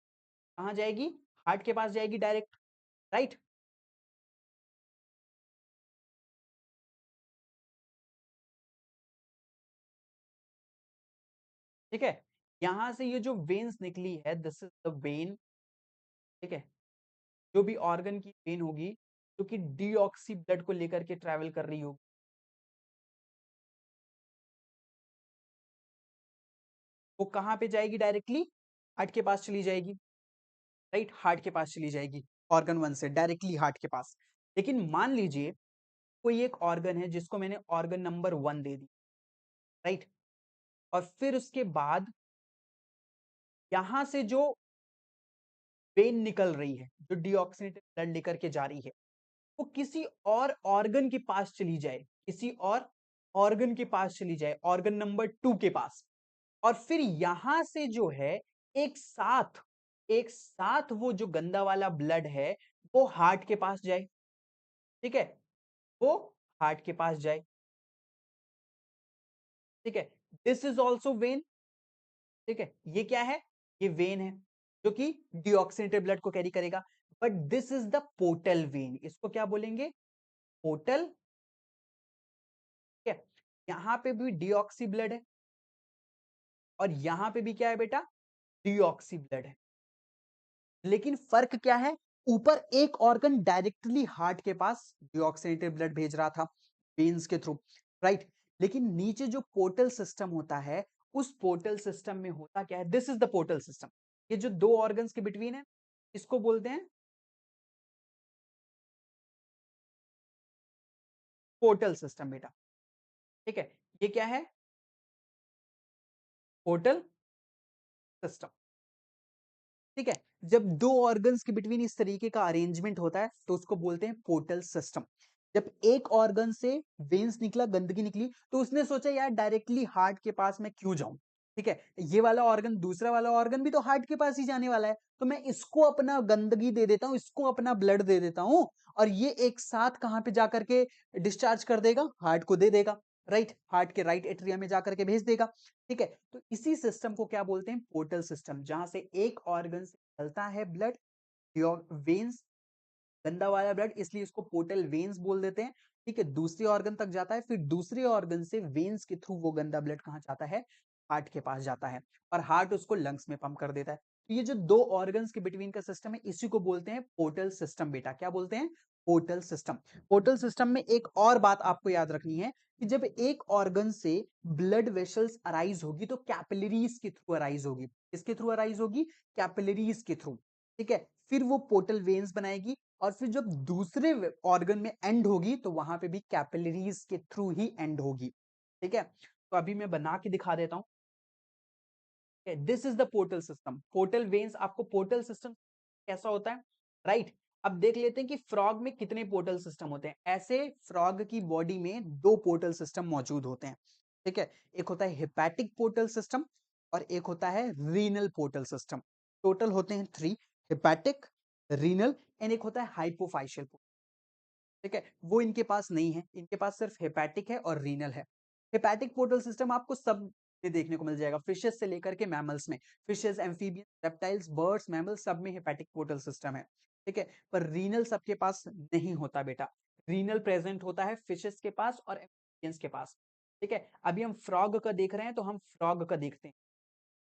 कहां जाएगी? हार्ट के पास जाएगी डायरेक्ट, राइट? ठीक है, यहां से ये जो वेन्स निकली है, दिस इज द वेन। ठीक है, जो भी ऑर्गन की वेन होगी, जो कि डीऑक्सी ब्लड को लेकर के ट्रेवल कर रही होगी, वो कहां पे जाएगी? डायरेक्टली हार्ट के पास चली जाएगी, राइट? हार्ट के पास चली जाएगी, ऑर्गन 1 से डायरेक्टली हार्ट के पास। लेकिन मान लीजिए कोई एक ऑर्गन है जिसको मैंने ऑर्गन नंबर 1 दे दी, राइट? और फिर उसके बाद यहां से जो वेन निकल रही है, जो डीऑक्सीनेटेड ब्लड लेकर के जा रही है, वो किसी और ऑर्गन के पास चली जाए, किसी और ऑर्गन के पास चली जाए, ऑर्गन नंबर 2 के पास। और फिर यहां से जो है, एक साथ एक साथ वो जो गंदा वाला ब्लड है, वो हार्ट के पास जाए। ठीक है, वो हार्ट के पास जाए। ठीक है, दिस इज ऑल्सो वेन। ठीक है, ये क्या है? ये वेन है, जो कि डिऑक्सीनेटेड ब्लड को कैरी करेगा। But this is the portal vein, इसको क्या बोलेंगे? पोर्टल। ठीक है, यहां पे भी डिऑक्सी ब्लड है, और यहां पे भी क्या है बेटा? डिऑक्सी ब्लड है। लेकिन फर्क क्या है? ऊपर एक ऑर्गन डायरेक्टली हार्ट के पास डिऑक्सीनेटेड ब्लड भेज रहा था वेन्स के थ्रू, राइट? लेकिन नीचे जो पोर्टल सिस्टम होता है, उस पोर्टल सिस्टम में होता क्या है? This is the portal system. ये जो दो ऑर्गन्स के बिटवीन है, इसको बोलते हैं पोर्टल सिस्टम बेटा। ठीक है, ये क्या है? Portal system. ठीक है, जब दो ऑर्गन्स के बिटवीन इस तरीके का अरेंजमेंट होता है, तो उसको बोलते हैं पोर्टल सिस्टम। जब एक ऑर्गन से वेन्स निकला, गंदगी निकली, तो उसने सोचा यार डायरेक्टली हार्ट के पास मैं क्यों जाऊं? ठीक है, ये वाला ऑर्गन, दूसरा वाला ऑर्गन भी तो हार्ट के पास ही जाने वाला है, तो मैं इसको अपना गंदगी दे देता हूं, इसको अपना ब्लड दे देता हूं, और ये एक साथ कहां पे जाकर के डिस्चार्ज कर देगा? हार्ट को दे देगा, राइट? हार्ट के राइट एट्रियम में जाकर के भेज देगा। ठीक है, तो इसी सिस्टम को क्या बोलते हैं? पोर्टल सिस्टम, जहां से एक ऑर्गन से निकलता है ब्लड, वेन्स, गंदा वाला ब्लड, इसलिए इसको पोर्टल वेन्स बोल देते हैं। ठीक है, दूसरे ऑर्गन तक जाता है, फिर दूसरे ऑर्गन से वेन्स के थ्रू वो गंदा ब्लड कहाँ जाता है, हार्ट के पास जाता है, और हार्ट उसको लंग्स में पंप कर देता है। तो ये जो दो ऑर्गन्स के बिटवीन का सिस्टम है, इसी को बोलते हैं पोर्टल सिस्टम बेटा। क्या बोलते हैं? Portal system. पोर्टल सिस्टम में एक और बात आपको याद रखनी है कि जब एक ऑर्गन से ब्लड वेसल्स अराइज होगी तो कैपिलरीज के थ्रू अराइज होगी। किसके थ्रू अराइज होगी? कैपिलरीज के थ्रू। ठीक है, फिर वो पोर्टल वेन्स बनाएगी, और फिर जब दूसरे ऑर्गन में एंड होगी तो वहां पे भी कैपिलरीज के थ्रू ही एंड होगी। ठीक है, तो अभी मैं बना के दिखा देता हूं। This is the portal system. Portal veins, आपको पोर्टल सिस्टम कैसा होता है, राइट? अब देख लेते हैं कि फ्रॉग में कितने पोर्टल सिस्टम होते हैं। ऐसे फ्रॉग की बॉडी में दो पोर्टल सिस्टम मौजूद होते हैं। ठीक है, एक होता है हेपेटिक पोर्टल सिस्टम और एक होता है रीनल पोर्टल सिस्टम। टोटल होते हैं 3, हेपेटिक, रीनल एंड एक होता है हाइपोफाइशियल। ठीक है, वो इनके पास नहीं है, इनके पास सिर्फ हेपेटिक है और रीनल है। हेपेटिक पोर्टल सिस्टम आपको सब में देखने को मिल जाएगा, फिशेस से लेकर के मैमल्स में। Fishes, amphibians, reptiles, birds, mammals, सब में हेपेटिक पोर्टल सिस्टम है। ठीक है, पर रीनल सबके पास नहीं होता बेटा। रीनल प्रेजेंट होता है फिशेस के पास और एम्फीबियंस के पास। ठीक है, अभी हम फ्रॉग का देख रहे हैं तो हम फ्रॉग का देखते हैं।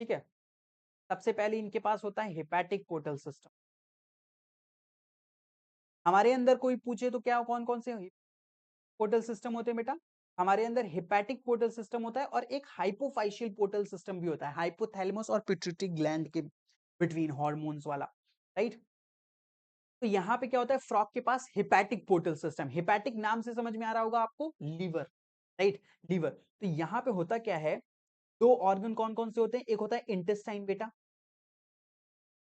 ठीक है, सबसे पहले इनके पास होता है हेपेटिक पोर्टल सिस्टम। हमारे अंदर कोई पूछे तो क्या कौन कौन से पोर्टल सिस्टम होते हैं बेटा? हमारे अंदर हेपेटिक पोर्टल सिस्टम होता है और एक हाइपोफाइशियल पोर्टल सिस्टम भी होता है, हाइपोथैलेमस और पिट्यूटरी ग्लैंड के बिटवीन, हार्मोन्स वाला, राइट? तो यहाँ पे क्या होता है, फ्रॉग के पास हेपेटिक पोर्टल सिस्टम। हेपेटिक नाम से समझ में आ रहा होगा आपको, लीवर, राइट? लीवर। तो यहाँ पे होता क्या है, दो ऑर्गन कौन कौन से होते हैं? एक होता है इंटेस्टाइन बेटा,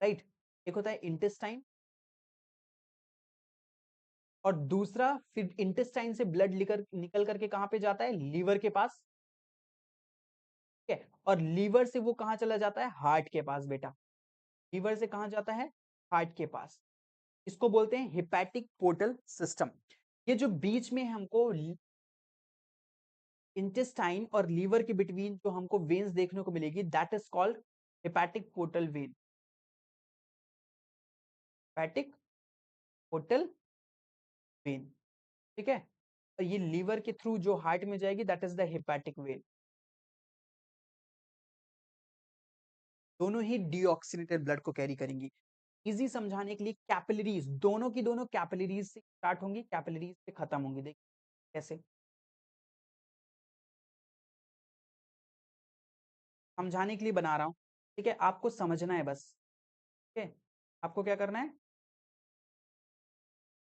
राइट? एक होता है इंटेस्टाइन, और दूसरा फिर इंटेस्टाइन से ब्लड निकल करके कहां पे जाता है? लीवर के पास। ठीक है, और लीवर से वो कहां चला जाता है? हार्ट के पास बेटा। लीवर से कहां जाता है? हार्ट के पास। इसको बोलते हैं हेपेटिक पोर्टल सिस्टम। ये जो बीच में हमको इंटेस्टाइन और लीवर के बिटवीन जो हमको वेन्स देखने को मिलेगी, that is called hepatic portal vein. Hepatic portal vein. ठीक है, और ये लीवर के थ्रू जो हार्ट में जाएगी, that is the hepatic when. दोनों ही डीऑक्सीनेटेड ब्लड को कैरी करेंगी। इजी समझाने के लिए, कैपिलरीज दोनों की दोनों कैपिलरीज से स्टार्ट होंगी, कैपिलरीज से खत्म होंगी। देखिए कैसे समझाने के लिए बना रहा हूं। ठीक है, आपको समझना है बस। ठीक है, आपको क्या करना है,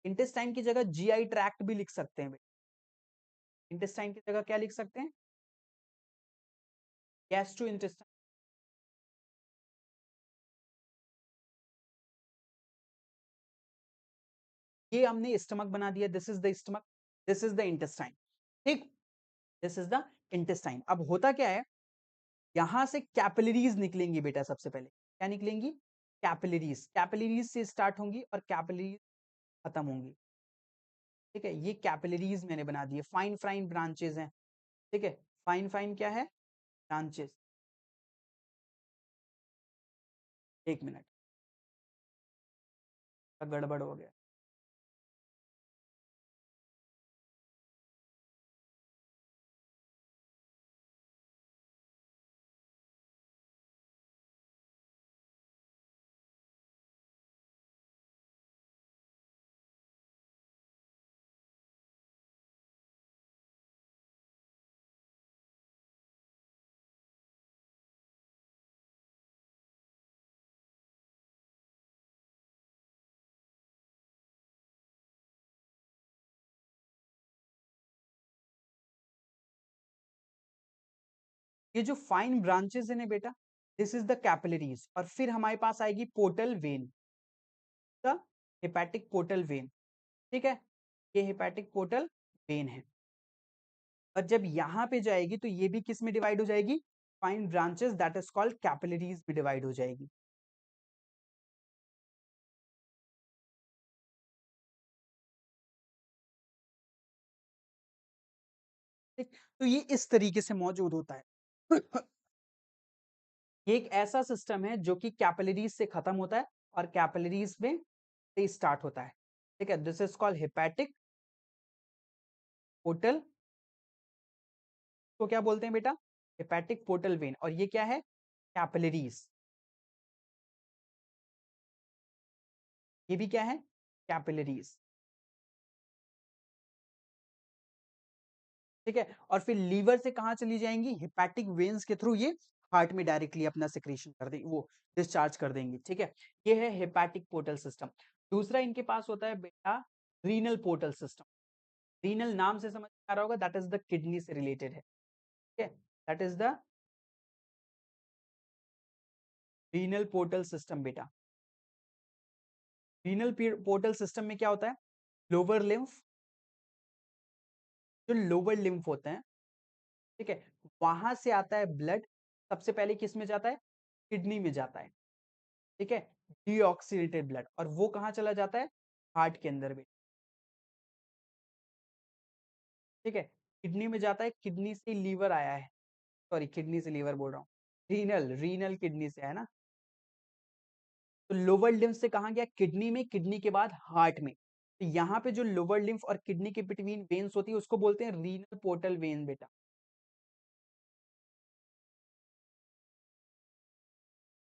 इंटेस्टाइन की जगह जीआई ट्रैक्ट भी लिख सकते हैं। इंटेस्टाइन की जगह क्या लिख सकते हैं? Gastro intestine. ये हमने स्टमक बना दिया, this is the stomach, this is the intestine. ठीक, दिस इज द इंटेस्टाइन। अब होता क्या है, यहां से कैपिलरीज निकलेंगी बेटा। सबसे पहले क्या निकलेंगी? कैपिलरीज। कैपिलरीज से स्टार्ट होंगी और कैपिलरीज खत्म होंगी। ठीक है, ये कैपिलरीज मैंने बना दिए, फाइन फाइन ब्रांचेस हैं। ठीक है, फाइन फाइन क्या है? ब्रांचेस। एक मिनट, गड़बड़ हो गया। ये जो फाइन ब्रांचेस है ना बेटा, दिस इज द कैपिलरीज, और फिर हमारे पास आएगी portal vein, the hepatic portal vein. ठीक है, ये हेपेटिक पोर्टल वेन है। और जब यहां पे जाएगी तो ये भी किस में डिवाइड हो जाएगी? Fine branches, that is called capillaries में डिवाइड हो जाएगी। ठीक, तो ये इस तरीके से मौजूद होता है। ये एक ऐसा सिस्टम है जो कि कैपिलरीज से खत्म होता है और कैपिलरीज में से स्टार्ट होता है। ठीक है, this is called hepatic portal, तो क्या बोलते हैं बेटा, हेपेटिक पोर्टल वेन। और ये क्या है, कैपिलरीज, ये भी क्या है, कैपिलरीज। ठीक है, और फिर लीवर से कहां चली जाएंगी, हेपेटिक वेन्स के थ्रू ये हार्ट में डायरेक्टली अपना सिक्रेशन कर देंगे, वो डिस्चार्ज कर देंगे। ठीक है, ये है हेपेटिक पोर्टल सिस्टम। दूसरा इनके पास होता है बेटा रीनल पोर्टल सिस्टम। रीनल नाम से समझ आ रहा होगा, दैट इज द किडनी से रिलेटेड है। ठीक है, that is the renal portal system बेटा। रीनल पोर्टल सिस्टम में क्या होता है, लोअर लिम्फ, जो लोअर लिम्फ होते हैं, ठीक है, वहां से आता है ब्लड, सबसे पहले किस में जाता है, किडनी में जाता है। ठीक है, डीऑक्सीडेटेड ब्लड, और वो कहाँ चला जाता है, हार्ट के अंदर भी। ठीक है, किडनी में जाता है, किडनी से लीवर आया है, सॉरी किडनी से लीवर बोल रहा हूँ, रीनल, रीनल किडनी से है ना। तो लोअर लिम्फ से कहाँ गया, किडनी में, किडनी के बाद हार्ट में। तो यहाँ पे जो लोअर लिम्फ और किडनी के बिटवीन वेन्स होती है उसको बोलते हैं रीनल पोर्टल वेन बेटा।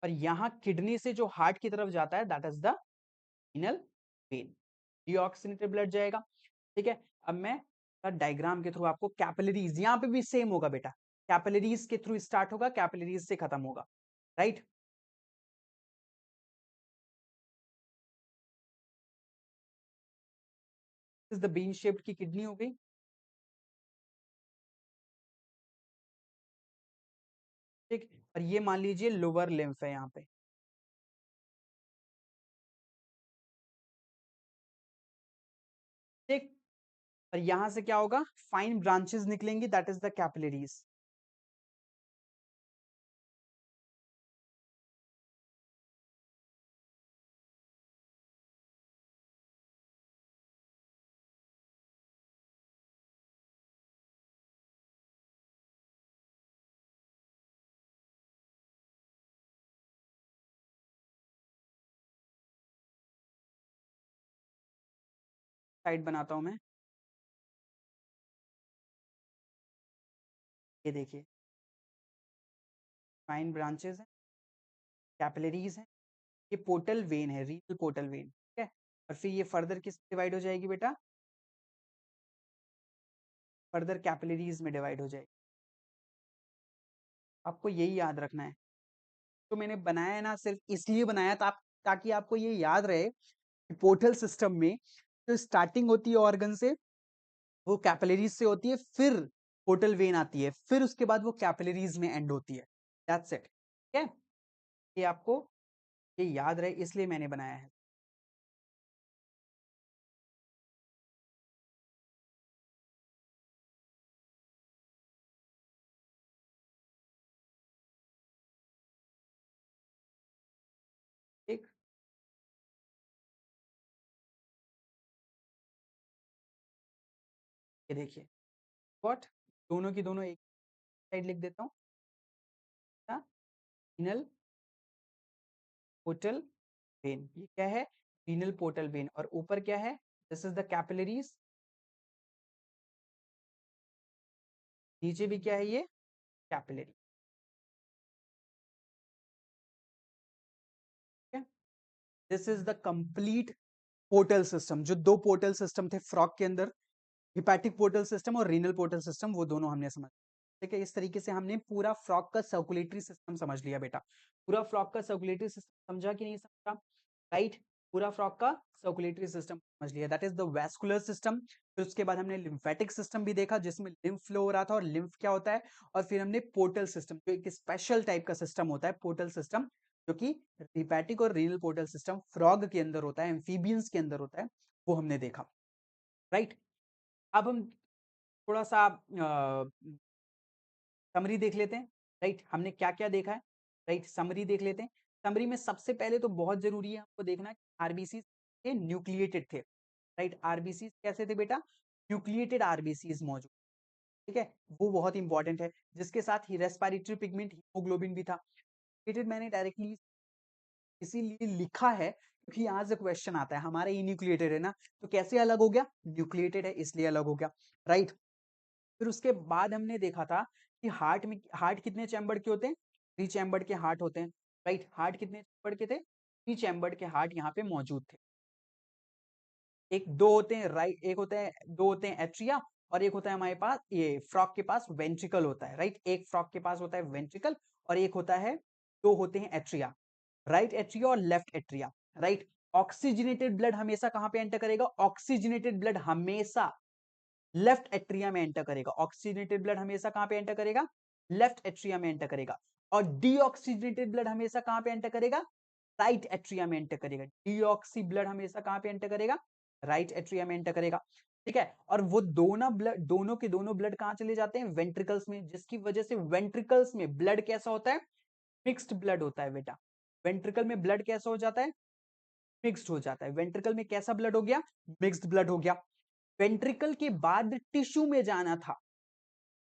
और यहाँ किडनी से जो हार्ट की तरफ जाता है, that is the renal vein, deoxygenated blood जाएगा। ठीक है, अब मैं डायग्राम के थ्रू आपको, कैपिलरीज यहाँ पे भी सेम होगा बेटा, कैपिलरीज के थ्रू स्टार्ट होगा, कैपिलरीज से खत्म होगा, right. Is the bean shaped की किडनी हो गई। ठीक, और ये मान लीजिए लोअर लिम्फ है यहाँ पे। ठीक, और यहां से क्या होगा, फाइन ब्रांचेस निकलेंगी, that is the capillaries. Side बनाता हूं मैं, ये देखिए, फाइन ब्रांचेस है, कैपिलरीज है, ये पोर्टल वेन है, रीनल पोर्टल वेन। ठीक है, और फिर ये फर्दर किस डिवाइड हो जाएगी बेटा, फर्दर कैपिलरीज में डिवाइड हो जाएगी। आपको यही याद रखना है, तो मैंने बनाया है ना सिर्फ इसलिए बनाया था ताकि आपको ये याद रहे कि पोर्टल सिस्टम में जो स्टार्टिंग होती है ऑर्गन से, वो कैपिलरीज से होती है, फिर पोर्टल वेन आती है, फिर उसके बाद वो कैपिलरीज में एंड होती है, दैट्स इट। ठीक है, ये आपको ये याद रहे इसलिए मैंने बनाया है। ठीक, ये देखिए, व्हाट, दोनों की दोनों एक साइड लिख देता हूँ, रीनल पोर्टल वेन, ये क्या है, रीनल पोर्टल वेन, और ऊपर क्या है, दिस इज द कैपिलरीज, नीचे भी क्या है, ये capillary. This is the complete portal system, जो दो पोर्टल सिस्टम थे फ्रॉग के अंदर, हिपैटिक पोर्टल सिस्टम और रीनल पोर्टल सिस्टम, वो दोनों हमने समझ। ठीक है, इस तरीके से हमने पूरा फ्रॉग का सर्कुलेटरी सिस्टम समझ लिया बेटा। पूरा फ्रॉग का सर्कुलेटरी सिस्टम समझा कि नहीं समझा, राइट। पूरा फ्रॉग का सर्कुलेटरी सिस्टम समझ लिया, that is the vascular system. फिर उसके बाद हमने लिम्फेटिक सिस्टम भी देखा, जिसमें लिम्फ फ्लो हो रहा था और लिम्फ क्या होता है। और फिर हमने पोर्टल सिस्टम, जो एक स्पेशल टाइप का सिस्टम होता है, पोर्टल सिस्टम, जो कि हिपैटिक और रीनल पोर्टल सिस्टम फ्रॉग के अंदर होता है, एम्फीबियंस के अंदर होता है, वो हमने देखा, राइट। अब हम थोड़ा सा समरी देख लेते हैं, राइट, हमने क्या क्या देखा है, राइट, समरी देख लेते हैं। समरी में सबसे पहले तो बहुत जरूरी है हमको देखना कि आरबीसी के न्यूक्लिएटेड थे, राइट। आरबीसी कैसे थे बेटा, न्यूक्लिएटेड आरबीसी मौजूद, ठीक है, वो बहुत इंपॉर्टेंट है। जिसके साथ ही रेस्पिरेटरी पिगमेंट हीमोग्लोबिन भी था। मैंने डायरेक्टली इसीलिए लिखा है क्योंकि यहाँ से क्वेश्चन आता है, हमारा इन्यूक्लिएटेड है ना, तो कैसे अलग हो गया, न्यूक्लिएटेड है इसलिए अलग हो गया, राइट। फिर उसके बाद हमने देखा था कि हार्ट कितने चैम्बर के होते हैं, 3 चैम्बर के हार्ट होते हैं, राइट। हार्ट कितने चैम्बर के थे, 3 चैम्बर के हार्ट यहाँ पे मौजूद थे। एक दो होते हैं राइट, एक होते हैं, दो होते हैं एट्रिया, और एक होता है हमारे पास ये फ्रॉग के पास वेंट्रिकल होता है, राइट। एक फ्रॉग के पास होता है वेंट्रिकल और एक होता है, दो होते हैं एट्रिया, राइट एट्रिया और left atria, right. Oxygenated blood हमेशा कहां पे एंटर करेगा, ऑक्सीजनेटेड ब्लड हमेशा लेफ्ट एट्रिया में एंटर करेगा। ऑक्सीजनेटेड ब्लड हमेशा कहां पे एंटर करेगा, लेफ्ट एट्रिया में एंटर करेगा। और डीऑक्सीजनेटेड ब्लड हमेशा कहां पे एंटर करेगा, राइट एट्रिया में एंटर करेगा। डीऑक्सी ब्लड हमेशा कहां पे एंटर करेगा, राइट एट्रिया में एंटर करेगा, ठीक है। और वो दोनों के दोनों ब्लड कहां चले जाते हैं, वेंट्रिकल्स में, जिसकी वजह से वेंट्रिकल्स में ब्लड कैसा होता है, मिक्स्ड ब्लड होता है बेटा। वेंट्रिकल में ब्लड कैसा हो जाता है, मिक्स्ड हो जाता है। वेंट्रिकल में कैसा ब्लड हो गया, मिक्स्ड ब्लड हो गया। वेंट्रिकल के बाद टिश्यू में जाना था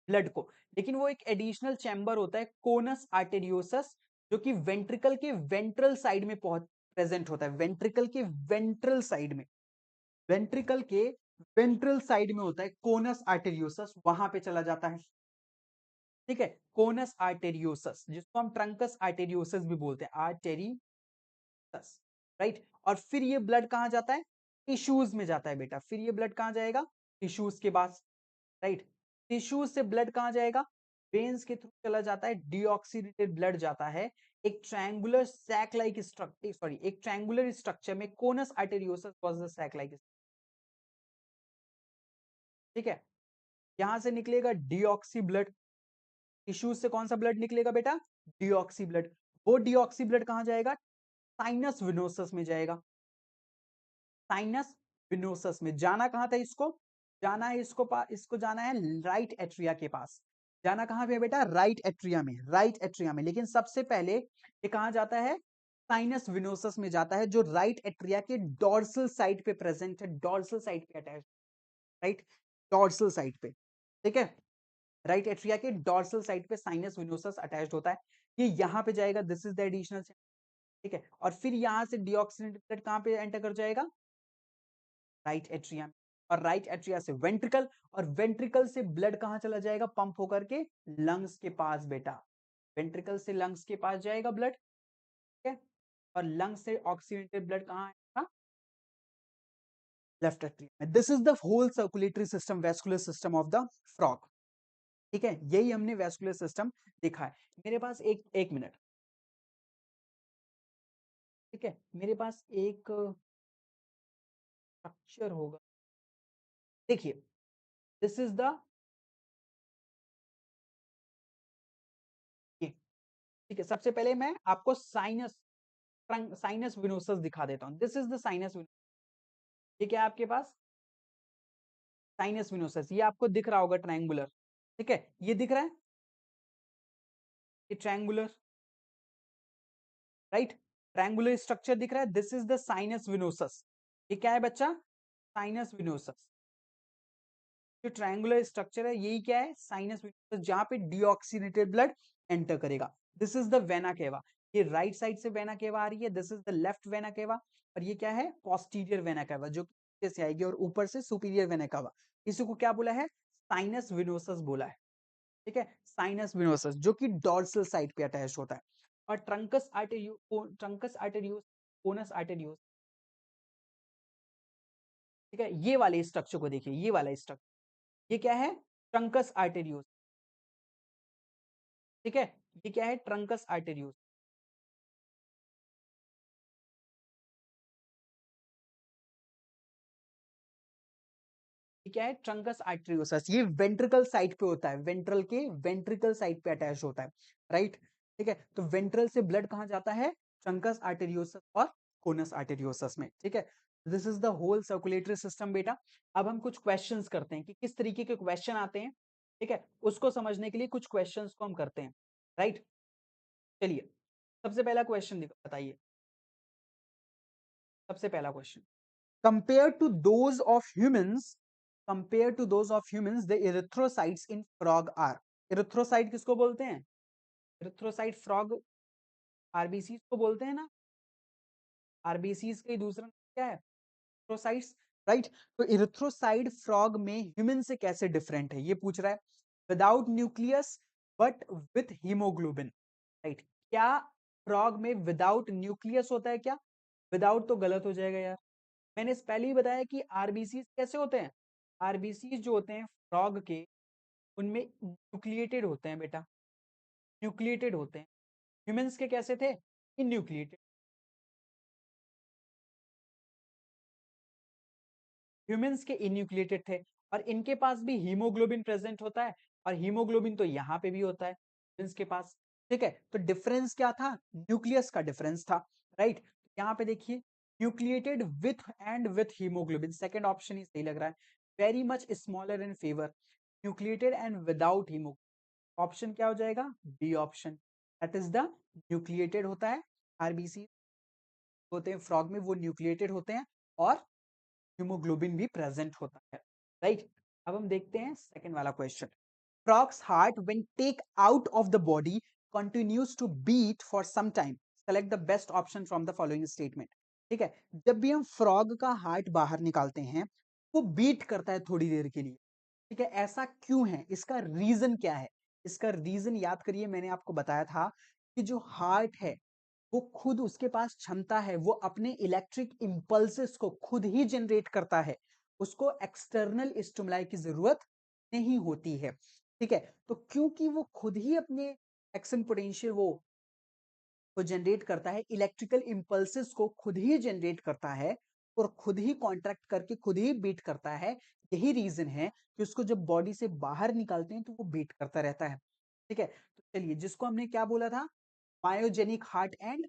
ब्लड को, लेकिन वो एक एडिशनल चैम्बर होता है कोनस आर्टेरियोसस, जो कि वेंट्रिकल के वेंट्रल साइड में प्रेजेंट होता है। वेंट्रिकल के वेंट्रल साइड में, वेंट्रिकल के वेंट्रल साइड में होता है कोनस आर्टेरियोसस, वहां पे चला जाता है, ठीक है। कोनस आर्टेरियोसस, जिसको हम ट्रंकस आर्टेरियोसस भी बोलते हैं, आर्टेरियस, राइट। और फिर ये ब्लड कहां जाता है, टिश्यूज में जाता है बेटा। फिर ये ब्लड कहां जाएगा, टिश्यूज के पास, राइट। टिश्यूज से ब्लड कहां जाएगा, वेन्स के थ्रू चला जाता है, डीऑक्सीनेटेड ब्लड जाता है एक triangular sac like structure, sorry एक ट्रायंगुलर स्ट्रक्चर में, conus arteriosus was the sac like, ठीक है। यहां से निकलेगा डीऑक्सी ब्लड, टिश्यूज से कौन सा ब्लड निकलेगा बेटा, डीऑक्सी ब्लड। वो डीऑक्सी ब्लड कहां जाएगा, साइनस विनोसस में जाएगा। साइनस विनोसस में जाना कहां था इसको, जाना है इसको जाना है राइट एट्रिया के पास। जाना कहां पे है बेटा, राइट एट्रिया में, राइट एट्रिया में। लेकिन सबसे पहले ये कहां जाता है, साइनस विनोसस में जाता है, जो राइट एट्रिया के डॉर्सल साइड पे प्रेजेंट है, डॉर्सल साइड पे अटैच, राइट, डॉर्सल साइड पे, ठीक है। राइट एट्रिया के डॉर्सल साइड पे साइनस विनोसस अटैच्ड होता है, ये यहां पे जाएगा, दिस इज द एडिशनल, ठीक है। और फिर यहां से डीऑक्सीनेटेड ब्लड कहां पे एंटर कर जाएगा, राइट एट्रिया में। और राइट एट्रिया से वेंट्रिकल, और वेंट्रिकल से ब्लड कहां चला जाएगा, पंप होकर के लंग्स के पास बेटा। वेंट्रिकल से लंग्स के पास जाएगा ब्लड, ठीक है। और लंग्स से ऑक्सीजनेटेड ब्लड कहां आएगा, लेफ्ट एट्रिया में। This is the whole circulatory system, vascular system of the frog, ठीक है। यही हमने वेस्कुलर सिस्टम देखा है। मेरे पास एक मिनट, ठीक है, मेरे पास एक स्ट्रक्चर होगा, देखिए, दिस इज द, ठीक है। सबसे पहले मैं आपको साइनस विनोसस दिखा देता हूं। दिस इज द साइनस, ये क्या है आपके पास, साइनस विनोसस, ये आपको दिख रहा होगा ट्रायंगुलर, ठीक है। ये दिख रहा है, ये ट्रायंगुलर, राइट, ट्रायंगुलर स्ट्रक्चर दिख रहा है, this is the sinus venosus. ये क्या है बच्चा, साइनस विनोसस। जो ट्रायंगुलर स्ट्रक्चर है यही क्या है, साइनस विनोसस, जहां पे डीऑक्सीनेटेड ब्लड एंटर करेगा। This is the vena cava, ये राइट साइड से वेना केवा आ रही है, this is the left vena cava. और ये क्या है, पोस्टीरियर वेना केवा, जो नीचे से आएगी, और ऊपर से सुपीरियर वेना केवा। इसी को क्या बोला है, साइनस विनोसस बोला है, ठीक है। साइनस विनोसस जो कि डॉर्सल साइड पे अटैच होता है। और ट्रंकस आर्टेरियोस, कोनस आर्टेरियोस, ठीक है। ये वाले स्ट्रक्चर को देखिए, ये वाला स्ट्रक्चर, ये क्या है, ट्रंकस आर्टेरियोस, ठीक है। ये क्या है, ट्रंकस आर्टेरियोस, ये क्या है, ट्रंकस आर्टेरियोसस। ये वेंट्रिकल साइड पे होता है, वेंट्रल के वेंट्रिकल साइड पे अटैच होता है, राइट, ठीक है। तो वेंट्रल से ब्लड कहां जाता है, ट्रंकस आर्टेरियोसस और कोनस आर्टेरियोसस में, ठीक है। This is the whole circulatory system बेटा। अब हम कुछ क्वेश्चंस करते हैं कि किस तरीके के क्वेश्चन आते हैं, ठीक है। उसको समझने के लिए कुछ क्वेश्चंस को हम करते हैं, राइट। चलिए, सबसे पहला क्वेश्चन बताइए, सबसे पहला question, compare to those of humans, compare to those of humans the erythrocytes in frog are. Erythrocyte किसको बोलते हैं, इरिथ्रोसाइट फ्रॉग आरबीसी को बोलते हैं ना, आरबीसीज का ही दूसरा नाम क्या है? Erythrocytes, right? तो इरिथ्रोसाइट फ्रॉग में ह्यूमन से कैसे डिफरेंट है ये पूछ रहा है। Without nucleus but with haemoglobin, right? क्या फ्रॉग में विदाउट न्यूक्लियस होता है क्या? विदाउट तो गलत हो जाएगा यार। मैंने इस पहले ही बताया कि आरबीसी कैसे होते हैं। आरबीसी जो होते हैं फ्रॉग के, उनमें न्यूक्लिएटेड होते हैं बेटा, न्यूक्लिएटेड होते हैं। ह्यूमंस के कैसे थे? इन्यूक्लिएटेड। ह्यूमंस के इन्यूक्लिएटेड थे, और इनके पास भी हीमोग्लोबिन प्रेजेंट होता है, और हीमोग्लोबिन तो यहाँ पे भी होता है ह्यूमंस के पास। ठीक है, तो डिफरेंस क्या था? न्यूक्लियस का डिफरेंस था, राइट? यहाँ पे देखिए, nucleated with and with haemoglobin, second option ही सही लग रहा है। Very much smaller in favour, nucleated and without haemoglobin. Option क्या हो जाएगा? B option, that is the nucleated होता है। आरबीसी होते हैं फ्रॉग में, वो न्यूक्लिएटेड होते हैं और हीमोग्लोबिन भी प्रेजेंट होता है, राइट? अब हम देखते हैं सेकंड वाला question. Frog's heart when take out of the body continues to beat for some time, select the best option from the following statement. ठीक है, जब भी हम फ्रॉग का हार्ट बाहर निकालते हैं, वो बीट करता है थोड़ी देर के लिए। ठीक है, ऐसा क्यों है? इसका रीजन क्या है? इसका रीजन याद करिए, मैंने आपको बताया था कि जो हार्ट है वो खुद, उसके पास क्षमता है, वो अपने इलेक्ट्रिक इंपल्सेस को खुद ही जनरेट करता है, उसको एक्सटर्नल स्टिमुलाई की जरूरत नहीं होती है। ठीक है, तो क्योंकि वो खुद ही अपने एक्शन पोटेंशियल वो जनरेट करता है, इलेक्ट्रिकल इंपल्सेस को खुद ही जनरेट करता है और खुद ही कॉन्ट्रैक्ट करके खुद ही बीट करता है, यही रीजन है कि उसको जब बॉडी से बाहर निकालते हैं तो वो बीट करता रहता है। ठीक है, तो चलिए, जिसको हमने क्या बोला था? Myogenic heart and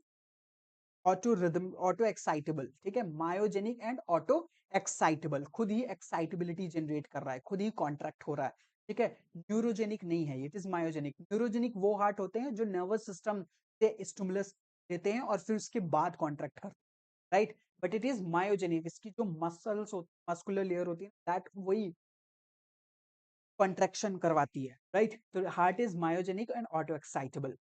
auto rhythm, auto excitable. ठीक है, मायोजेनिक एंड ऑटो एक्साइटेबल, खुद ही एक्साइटेबिलिटी जनरेट कर रहा है, खुद ही कॉन्ट्रैक्ट हो रहा है। ठीक है, न्यूरोजेनिक नहीं है, इट इज मायोजेनिक। न्यूरोजेनिक वो हार्ट होते हैं जो नर्वस सिस्टम से स्टिमुलस देते हैं और फिर उसके बाद कॉन्ट्रैक्ट करते हैं, right? But it is myogenic, इसकी जो मसल्स, मस्कुलर लेयर होती है, दैट वही कॉन्ट्रैक्शन करवाती है, राइट? तो heart is myogenic and auto excitable.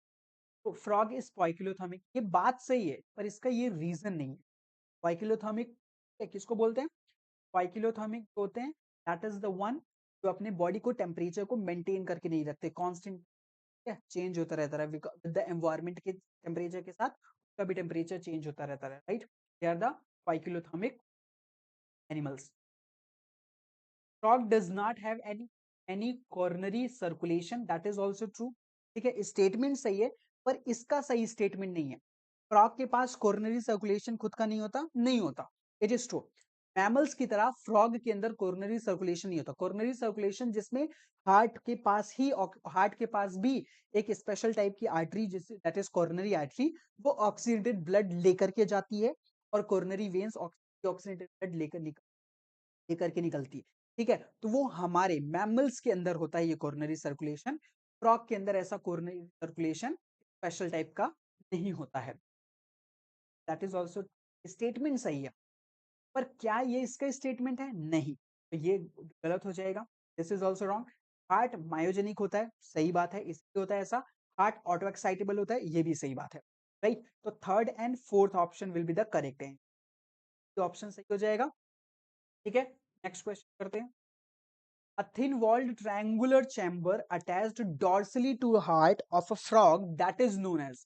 तो फ्रॉग इज पोइकिलोथर्मिक, ये बात सही है, पर इसका ये रीजन नहीं है। पाइकिलोथर्मिक किसको बोलते हैं? पाइकिलोथर्मिक होते हैं, दैट इज द वन जो अपने बॉडी को टेम्परेचर को मेंटेन करके नहीं रखते, कांस्टेंट चेंज होता रहता है विद द एनवायरनमेंट के टेम्परेचर के साथ, उसका भी टेम्परेचर चेंज होता रहता है, right? They are the poikilothermic animals. frog does not have any coronary circulation, that is also true। ठीक है, स्टेटमेंट सही है, पर इसका सही स्टेटमेंट नहीं है। फ्रॉग के पास कोरोनरी सर्कुलेशन खुद का नहीं होता, नहीं होता, इट इज ट्रू। मैमल्स की तरह फ्रॉग के अंदर कोरोनरी सर्कुलेशन नहीं होता। कोरोनरी सर्कुलेशन जिसमें हार्ट के पास ही, हार्ट के पास भी एक स्पेशल टाइप की आर्टरी, जिससे दैट इज कोरोनरी आर्टरी, वो ऑक्सीडेटेड ब्लड लेकर के जाती है, और कोरोनरी वेन्स ऑक्सीडेटेड ब्लड लेकर के निकलती है। ठीक है, तो वो हमारे मैमल्स के अंदर होता है ये कोरोनरी सर्कुलेशन। फ्रॉग के अंदर ऐसा कोरोनरी सर्कुलेशन स्पेशल टाइप का नहीं होता है। दैट इज ऑल्सो, स्टेटमेंट सही है, पर क्या ये इसका स्टेटमेंट है? नहीं, तो ये गलत हो जाएगा। This is also wrong. Heart myogenic होता है, सही बात है, इसलिए होता है ऐसा। हार्ट ऑटो एक्साइटेबल होता है, ये भी सही बात है, राइट? तो third and fourth option will be the correct है, तो ऑप्शन सही हो जाएगा। ठीक है, नेक्स्ट क्वेश्चन करते हैं। A thin-walled triangular chamber attached dorsally to heart of a frog that is known as।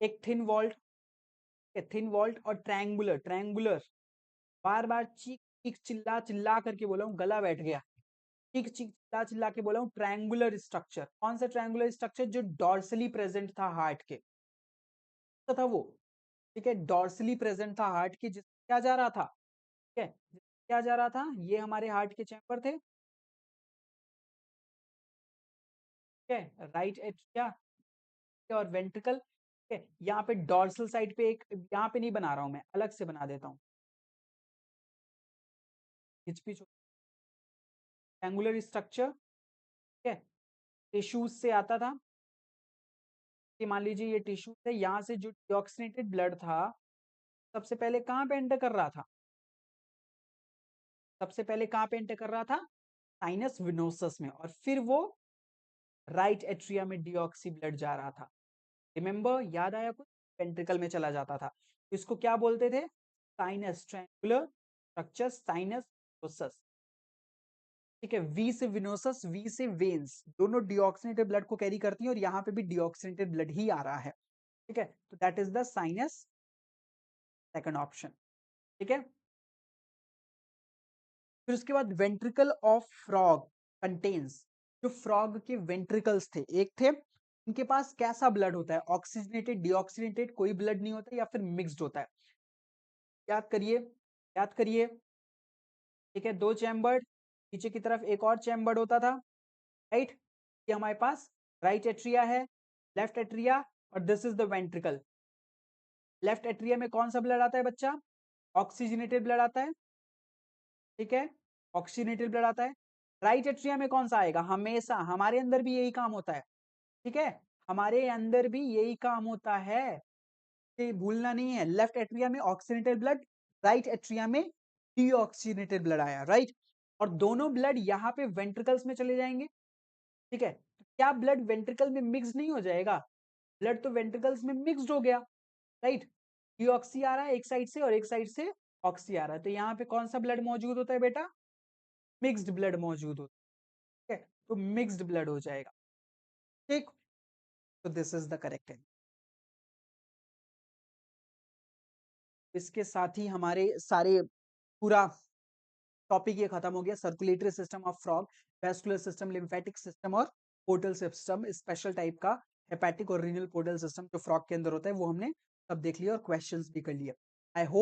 एक थिन वॉल्ट और ट्रायंगुलर, बार बार चीख चीख चिल्ला चिल्ला करके बोला हूँ, गला बैठ गया। चीख चीख चिल्ला चिल्ला के बोला हूँ, ट्रायंगुलर स्ट्रक्चर। कौन सा ट्रायंगुलर स्ट्रक्चर? जो डॉर्सली प्रेजेंट था हार्ट के, तो था वो। ठीक है, डॉर्सली प्रेजेंट था हार्ट के, जिसमें क्या जा रहा था? ठीक है, क्या जा रहा था? ये हमारे हार्ट के चैम्बर थे, ठीक है, राइट एट्रिया और वेंट्रिकल। ठीक है, यहाँ पे डॉर्सल साइड पे एक, यहाँ पे नहीं बना रहा हूं मैं, अलग से बना देता हूँ। एंगुलर स्ट्रक्चर, ठीक है, टिश्यूज से आता था कि मान लीजिए ये टिश्यू है, यहाँ से जो डिऑक्सीनेटेड ब्लड था, सबसे पहले कहाँ पे एंटर कर रहा था? सबसे पहले कहाँ पे एंटर कर रहा था? साइनस विनोसस में, और फिर वो राइट एट्रिया में डिऑक्सी ब्लड जा रहा था। रिमेंबर, याद आया कुछ? वेंट्रिकल में चला जाता था। इसको क्या बोलते थे? Sinus, triangular structure, sinus venosus. ठीक है, वी से विनोसस, वी से वेन्स, दोनों डीऑक्सीनेटेड ब्लड को कैरी करती हैं और यहाँ पे भी डीऑक्सीनेटेड ब्लड ही आ रहा है। ठीक है, तो that is the sinus, second option. ठीक है, फिर उसके बाद वेंट्रिकल ऑफ फ्रॉग कंटेन्स, जो फ्रॉग के वेंट्रिकल्स थे, एक थे, उनके पास कैसा ब्लड होता है? ऑक्सीजनेटेड, डीऑक्सीनेटेड, कोई ब्लड नहीं होता या फिर मिक्स्ड होता है? याद करिए, याद करिए। ठीक है, दो चैम्बर्ड, नीचे की तरफ एक और चैम्बर्ड होता था, राइट? ये हमारे पास राइट एट्रिया है, लेफ्ट एट्रिया, और this is the ventricle. Left atria में कौन सा ब्लड आता है बच्चा? ऑक्सीजनेटेड ब्लड आता है। ठीक है, ऑक्सीजनेटेड ब्लड आता है। राइट एट्रिया में कौन सा आएगा? हमेशा हमारे अंदर भी यही काम होता है। ठीक है, हमारे अंदर भी यही काम होता है, ये भूलना नहीं है। लेफ्ट एट्रिया में ऑक्सीजनेटेड ब्लड, राइट एट्रिया में डीऑक्सीजनेटेड ब्लड आया, राइट? और दोनों ब्लड यहाँ पे वेंट्रिकल्स में चले जाएंगे। ठीक है, तो क्या ब्लड वेंट्रिकल में मिक्स नहीं हो जाएगा? ब्लड तो वेंट्रिकल्स में मिक्स्ड हो गया, राइट? डीऑक्सी आ रहा है एक साइड से और एक साइड से ऑक्सी आ रहा है, तो यहाँ पे कौन सा ब्लड मौजूद होता है बेटा? मिक्स्ड ब्लड मौजूद होता है। ठीक है, तो मिक्स्ड ब्लड हो जाएगा। ठीक, तो दिस इज द करेक्ट है। इसके साथ ही हमारे सारे पूरा टॉपिक ये खत्म हो गया। Circulatory system of frog, vascular system, lymphatic system और पोर्टल सिस्टम, स्पेशल टाइप का हेपेटिक और रीनल पोर्टल सिस्टम जो फ्रॉग के अंदर होता है, वो हमने सब देख लिया और क्वेश्चंस भी कर लिए। I hope